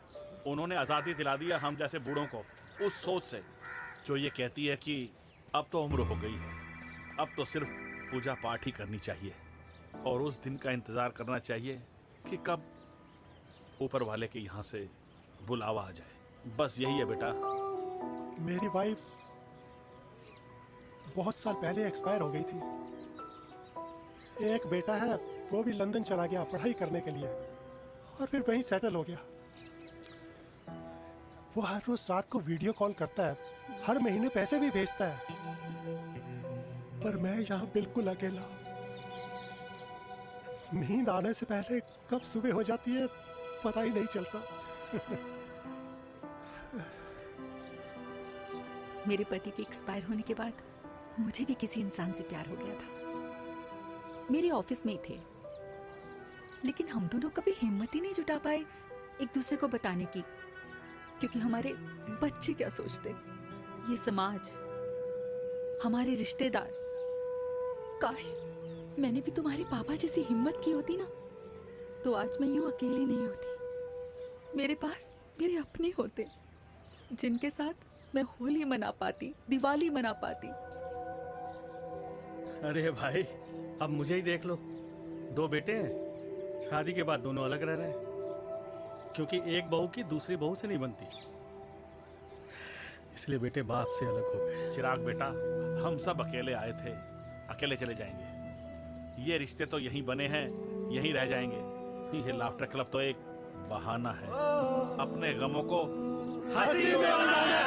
उन्होंने आज़ादी दिला दिया हम जैसे बूढ़ों को, उस सोच से जो ये कहती है कि अब तो उम्र हो गई है, अब तो सिर्फ पूजा पाठ ही करनी चाहिए और उस दिन का इंतज़ार करना चाहिए कि कब ऊपर वाले के यहाँ से बुलावा आ जाए। बस यही है बेटा। मेरी वाइफ बहुत साल पहले एक्सपायर हो गई थी। एक बेटा है, वो भी लंदन चला गया पढ़ाई करने के लिए और फिर वहीं सेटल हो गया। वो हर रोज रात को वीडियो कॉल करता है, हर महीने पैसे भी भेजता है, पर मैं यहाँ बिल्कुल अकेला। नींद आने से पहले कब सुबह हो जाती है पता ही नहीं चलता। मेरे पति के एक्सपायर होने के बाद मुझे भी किसी इंसान से प्यार हो गया था। मेरे ऑफिस में ही थे, लेकिन हम दोनों कभी हिम्मत ही नहीं जुटा पाए एक दूसरे को बताने की, क्योंकि हमारे बच्चे क्या सोचते, ये समाज, हमारे रिश्तेदार। काश मैंने भी तुम्हारे पापा जैसी हिम्मत की होती ना, तो आज मैं यूं अकेली नहीं होती। मेरे पास मेरे अपने होते, जिनके साथ मैं होली मना पाती, दिवाली मना पाती। अरे भाई, अब मुझे ही देख लो, 2 बेटे हैं, शादी के बाद दोनों अलग रह रहे हैं, क्योंकि एक बहू की दूसरी बहू से नहीं बनती, इसलिए बेटे बाप से अलग हो गए। चिराग बेटा, हम सब अकेले आए थे, अकेले चले जाएंगे। ये रिश्ते तो यहीं बने हैं, यहीं रह जाएंगे। ये लाफ्टर क्लब तो एक बहाना है अपने गमों को हंसी में उड़ाना है।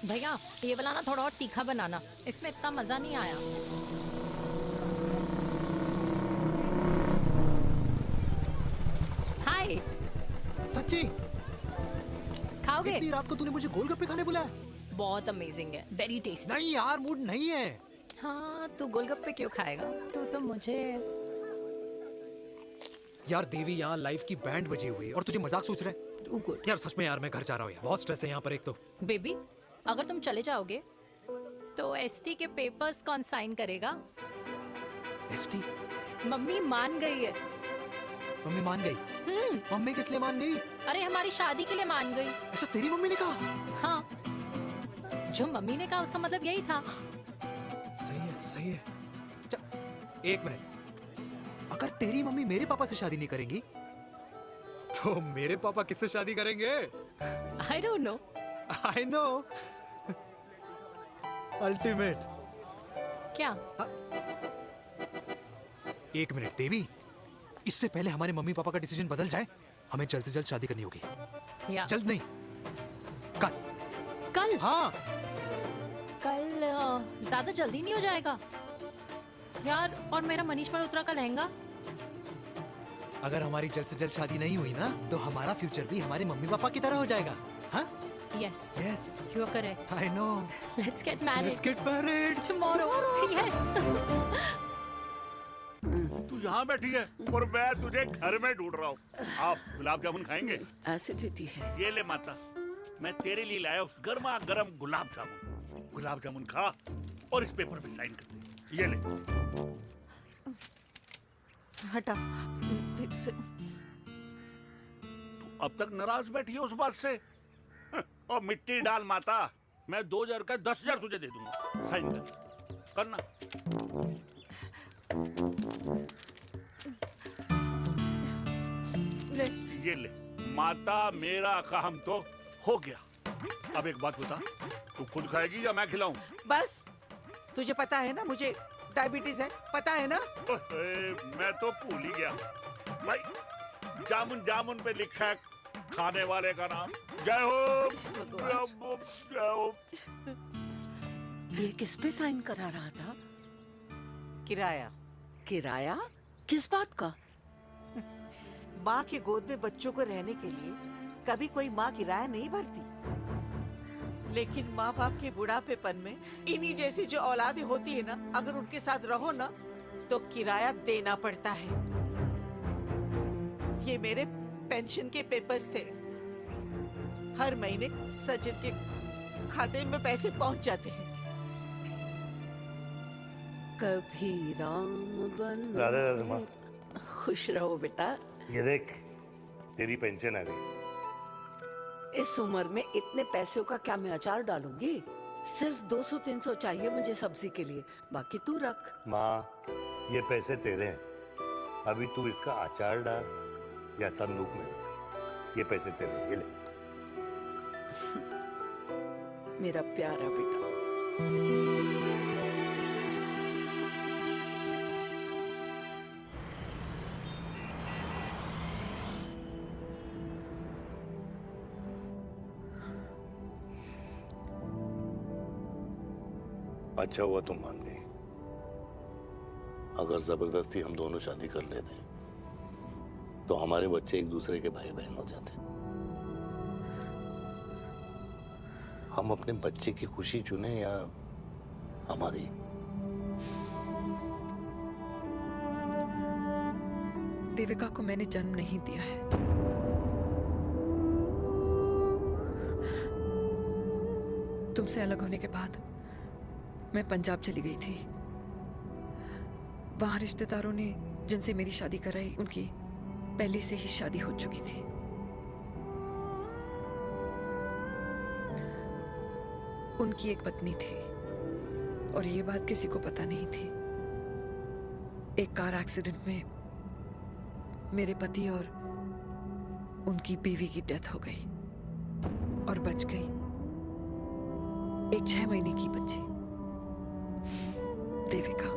भैया ये वाला ना थोड़ा और तीखा बनाना, इसमें इतना मजा नहीं आया। हाय। सच्ची? खाओगे? इतनी रात को तूने मुझे गोलगप्पे खाने बुलाया? बहुत अमेजिंग है, वेरी टेस्टी। नहीं यार, मूड नहीं है। हाँ, तू गोलगप्पे क्यों खाएगा? तू तो मुझे। यार देवी, यहाँ लाइफ की बैंड बजी हुई है और तुझे मजाक सोच रहे? गुड। यार सच में यार, मैं घर जा रहा हूँ यार, बहुत स्ट्रेस है यहाँ पर एक तो। बेबी, अगर तुम चले जाओगे तो एसटी के पेपर्स कौन साइन करेगा? एसटी? मम्मी मान गई है। मम्मी मान गई? मम्मी किस लिए मान गई? अरे हमारी शादी के लिए मान गई। ऐसा तेरी मम्मी ने कहा? हाँ, जो मम्मी ने कहा उसका मतलब यही था। सही है, सही है। एक मिनट, अगर तेरी मम्मी मेरे पापा से शादी नहीं करेंगी तो मेरे पापा किससे शादी करेंगे? I don't know. I know. Ultimate. क्या? एक मिनट देवी, इससे पहले हमारे मम्मी पापा का डिसीजन बदल जाए, हमें जल्द से जल्द शादी करनी होगी। या। जल्द नहीं, कल। कल? हाँ। कल ज्यादा जल्दी नहीं हो जाएगा यार? और मेरा मनीष मल्होत्रा का लहंगा? अगर हमारी जल्द से जल्द शादी नहीं हुई ना, तो हमारा फ्यूचर भी हमारे मम्मी पापा की तरह हो जाएगा। हाँ? Yes. Yes. You are correct. I know. Let's get married. Let's get married. Tomorrow. Yes. तू यहाँ बैठी है और मैं तुझे घर में ढूंढ रहा हूँ। आप गुलाब जामुन खाएंगे? एसिडिटी है। ये ले माता, मैं तेरे लिए लाया हूँ गर्मा गर्म गुलाब जामुन। गुलाब जामुन खा और इस पेपर पे साइन कर दे। ये ले। हटा फिर से। तू अब तक नाराज बैठी है उस बात से? और मिट्टी डाल माता, मैं 2000 का 10,000 तुझे दे दूंगा। साइन कर, करना। ले। ये ले माता, मेरा काम तो हो गया। अब एक बात बता, तू खुद खाएगी या मैं खिलाऊं? बस, तुझे पता है ना मुझे डायबिटीज है, पता है ना? मैं तो भूल ही गया भाई। जामुन जामुन पे लिखा है खाने वाले का नाम। जय हो, जय हो। ये किस पे साइन करा रहा था? किराया। किराया? किस बात का? माँ की गोद में बच्चों को रहने के लिए कभी कोई माँ किराया नहीं भरती, लेकिन माँ बाप के बुढ़ापेपन में इन्हीं जैसी जो औलादें होती है ना, अगर उनके साथ रहो ना तो किराया देना पड़ता है। ये मेरे पेंशन के पेपर्स थे। हर महीने सचिन के खाते में पैसे पहुंच जाते हैं। कभी राम बन। राधे राधे माँ। खुश रहो बेटा। ये देख, तेरी पेंशन आ गई। इस उम्र में इतने पैसों का क्या मैं अचार डालूंगी? सिर्फ 200-300 चाहिए मुझे सब्जी के लिए, बाकी तू रख। माँ, ये पैसे तेरे हैं। अभी तू इसका अचार डाल या संदूक में रख। ये पैसे तेरे हैं, ये ले। मेरा प्यारा बेटा। अच्छा हुआ तुम मान गई। अगर जबरदस्ती हम दोनों शादी कर लेते तो हमारे बच्चे एक दूसरे के भाई बहन हो जाते। हम अपने बच्चे की खुशी चुने या हमारी? देविका को मैंने जन्म नहीं दिया है। तुमसे अलग होने के बाद मैं पंजाब चली गई थी। वहां रिश्तेदारों ने जिनसे मेरी शादी कराई, उनकी पहले से ही शादी हो चुकी थी। उनकी एक पत्नी थी और ये बात किसी को पता नहीं थी। एक कार एक्सीडेंट में मेरे पति और उनकी बीवी की डेथ हो गई और बच गई एक 6 महीने की बच्ची, देविका।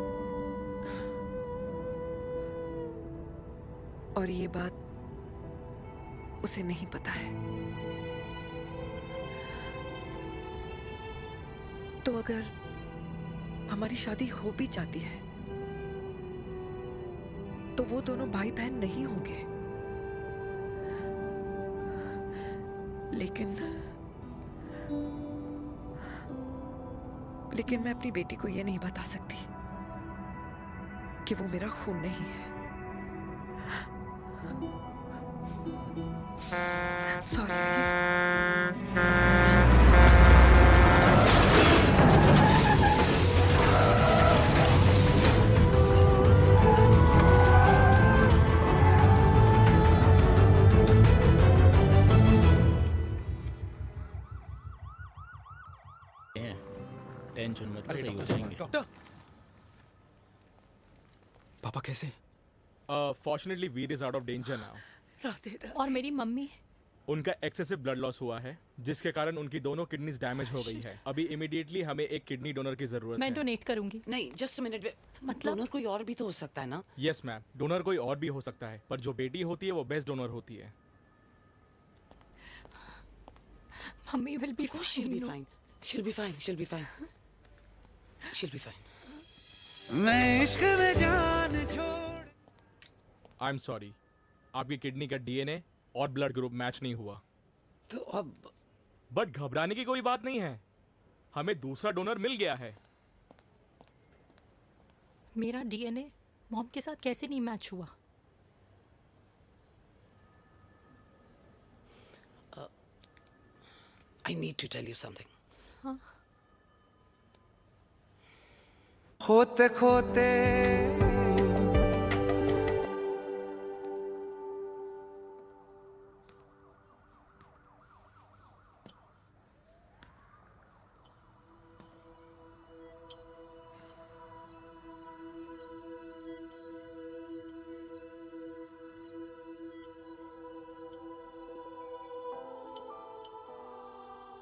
और ये बात उसे नहीं पता है। तो अगर हमारी शादी हो भी जाती है तो वो दोनों भाई बहन नहीं होंगे। लेकिन मैं अपनी बेटी को ये नहीं बता सकती कि वो मेरा खून नहीं है। सॉरी। टेंशन मत लो, अरे सही हो डॉक्टर, जाएंगे। डॉक्टर, पापा कैसे? Fortunately Veer is out of danger now. और मेरी मम्मी? उनका एक्सेसिव ब्लड लॉस हुआ है जिसके कारण उनकी दोनों किडनीज डैमेज हो गई है। अभी इमीडिएटली हमें एक किडनी डोनर की जरूरत मैं है। डोनेट करूंगी। नहीं, जस्ट अ मिनट। मतलब डोनर कोई और भी तो हो सकता है ना? यस मैम, डोनर कोई और भी हो सकता है, पर जो बेटी होती है वो बेस्ट डोनर होती है। Mummy will be She'll be fine. She'll be fine. She'll be fine. She'll be fine. मैं इश्क में जान छोड़। आई एम सॉरी, आपकी किडनी का डीएनए और ब्लड ग्रुप मैच नहीं हुआ। तो अब बट घबराने की कोई बात नहीं है, हमें दूसरा डोनर मिल गया है। मेरा डीएनए मॉम के साथ कैसे नहीं मैच हुआ? I need to tell you something. हाँ? खोते खोते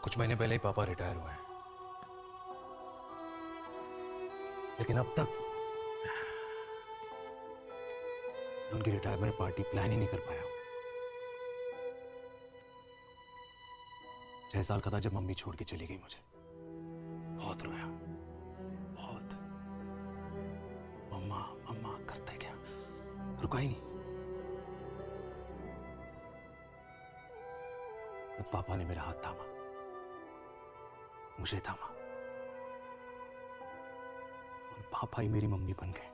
कुछ महीने पहले ही पापा रिटायर हुए हैं, लेकिन अब तक उनकी रिटायरमेंट पार्टी प्लान ही नहीं कर पाया। 6 साल का था जब मम्मी छोड़ के चली गई मुझे। बहुत रोया, बहुत। मम्मा मम्मा करते क्या, रुका ही नहीं। तब पापा ने मेरा हाथ थामा, मुझे थामा, और पापा ही मेरी मम्मी बन गए।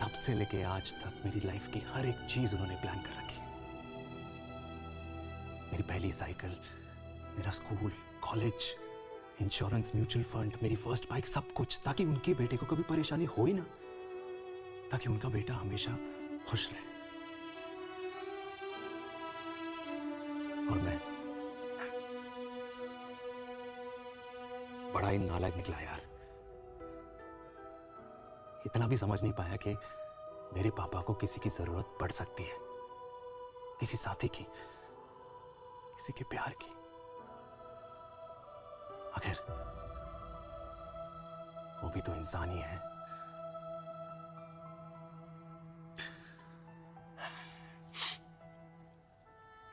तब से लेके आज तक मेरी लाइफ की हर एक चीज उन्होंने प्लान कर रखी। मेरी पहली साइकिल, मेरा school, college, insurance, mutual fund, मेरी फर्स्ट बाइक, सब कुछ, ताकि उनके बेटे को कभी परेशानी हो ही ना, ताकि उनका बेटा हमेशा खुश रहे। और मैं बड़ा ही नालायक निकला यार। इतना भी समझ नहीं पाया कि मेरे पापा को किसी की जरूरत पड़ सकती है, किसी साथी की, किसी के प्यार की। आखिर वो भी तो इंसान ही है।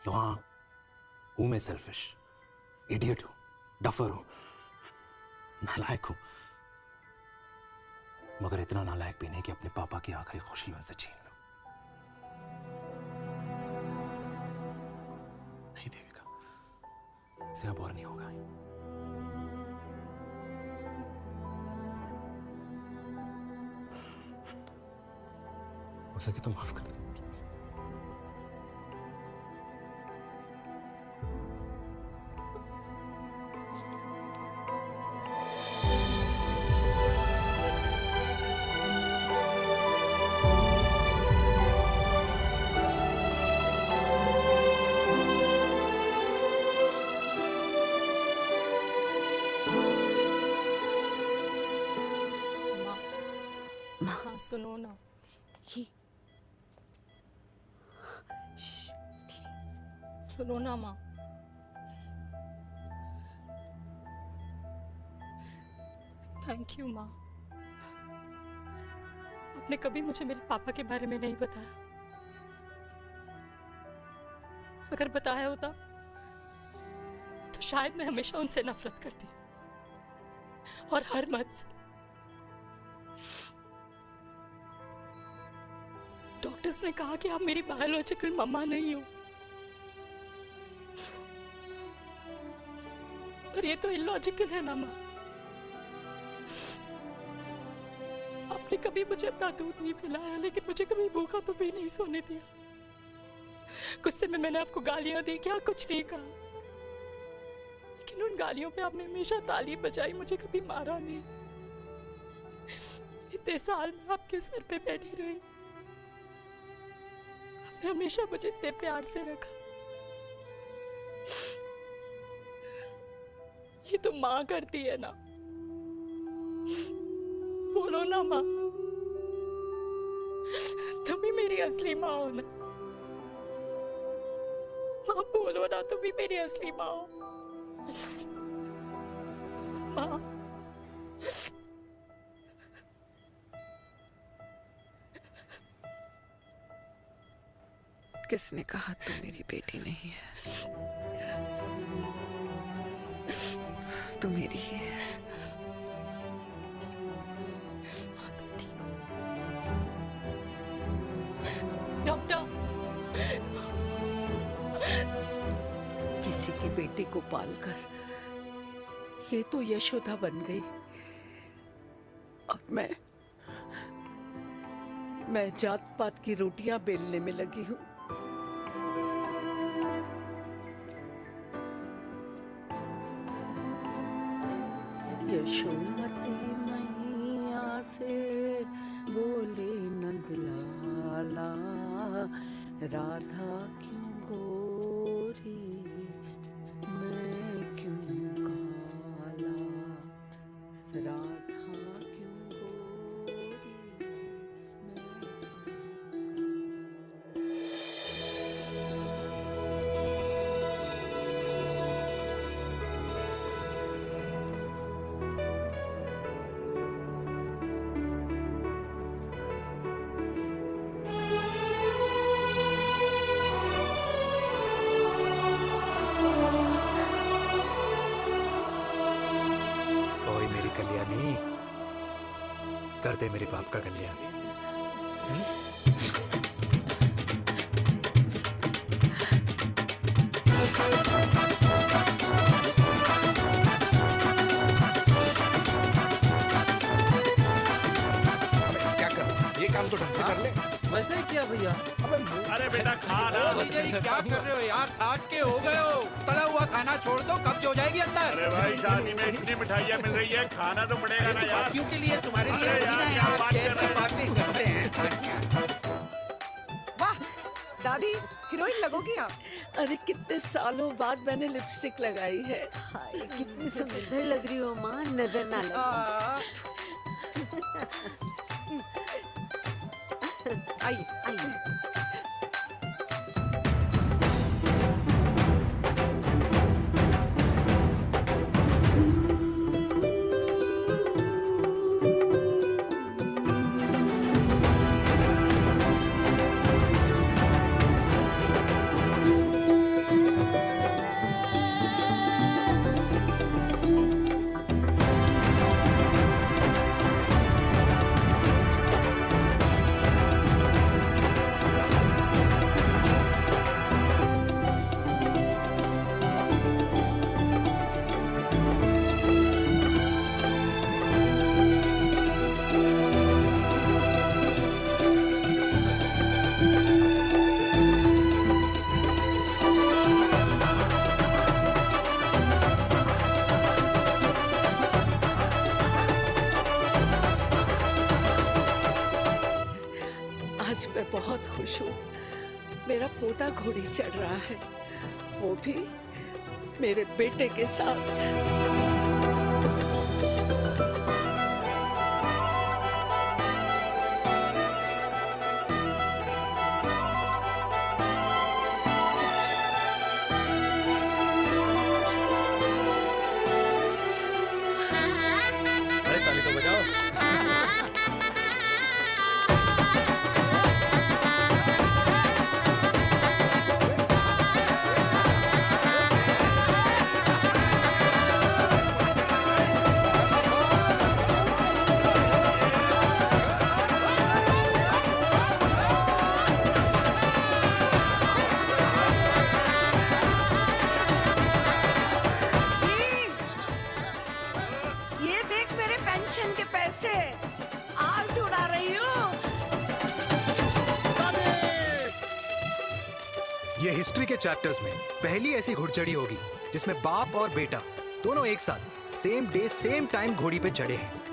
तो हाँ, हूं मैं सेल्फिश, इडियट हूं, डफर हूं, नालायक हूं, मगर इतना नालायक भी नहीं कि अपने पापा की आखिरी खुशी उनसे छीन लूं। नहीं देविका, इससे अब और नहीं होगा। हो सके तो माफ कर दे प्लीज। हाँ, सुनो ना, सुनो ना माँ, थैंक यू माँ। आपने कभी मुझे मेरे पापा के बारे में नहीं बताया। अगर बताया होता तो शायद मैं हमेशा उनसे नफरत करती और हर मत से। डॉक्टर्स ने कहा कि आप मेरी बायोलॉजिकल मम्मा नहीं हो, पर ये तो इलॉजिकल है ना माँ। आपने कभी मुझे अपना दूध नहीं पिलाया, लेकिन मुझे कभी भूखा तो भी नहीं सोने दिया। गुस्से में मैंने आपको गालियां दी, क्या कुछ नहीं कहा, लेकिन उन गालियों पे आपने हमेशा ताली बजाई, मुझे कभी मारा नहीं। इतने साल में आपके सर पे बैठी रही, आपने हमेशा मुझे इतने प्यार से रखा। ये तो माँ करती है ना, बोलो ना माँ, तुम ही मेरी असली माँ हो ना। माँ बोलो ना, तुम ही मेरी असली माँ हो। माँ किसने कहा तू मेरी बेटी नहीं है? तू मेरी ही है। डॉक्टर, किसी की बेटी को पालकर ये तो यशोदा बन गई, और मैं जात पात की रोटियां बेलने में लगी हूँ। यशोमती मैया से बोले नंदलाला, राधा क्यों गोरी मैं क्यों काला, राधा क्यों गोरी। ओए मेरी कल्याणी, कर दे मेरे बाप का कल्याण। क्या कर, ये काम तो ढंग से कर ले। वैसे ही किया भैया। अरे बेटा खा ना। क्या कर रहे हो यार, 60 के हो गए हो। तला हुआ खाना छोड़ दो, कब्ज हो जाएगी अंदर। अरे भाई शादी में इतनी मिठाइयाँ मिल रही है, खाना तो पड़ेगा ना यार। क्यों के लिए तुम्हारे लिए अरे यार क्या बात कर रहे कैसी हैं? बातें करते हैं। वाह दादी, हीरोइन लगोगी आप। अरे कितने सालों बाद मैंने लिपस्टिक लगाई है। कितनी सुंदर लग रही हो माँ, नजर ना लगे। आइए आइए। आज मैं बहुत खुश हूँ। मेरा पोता घोड़ी चढ़ रहा है, वो भी मेरे बेटे के साथ। हिस्ट्री के चैप्टर्स में पहली ऐसी घुड़चढ़ी होगी जिसमें बाप और बेटा दोनों एक साथ सेम डे सेम टाइम घोड़ी पे चढ़े हैं।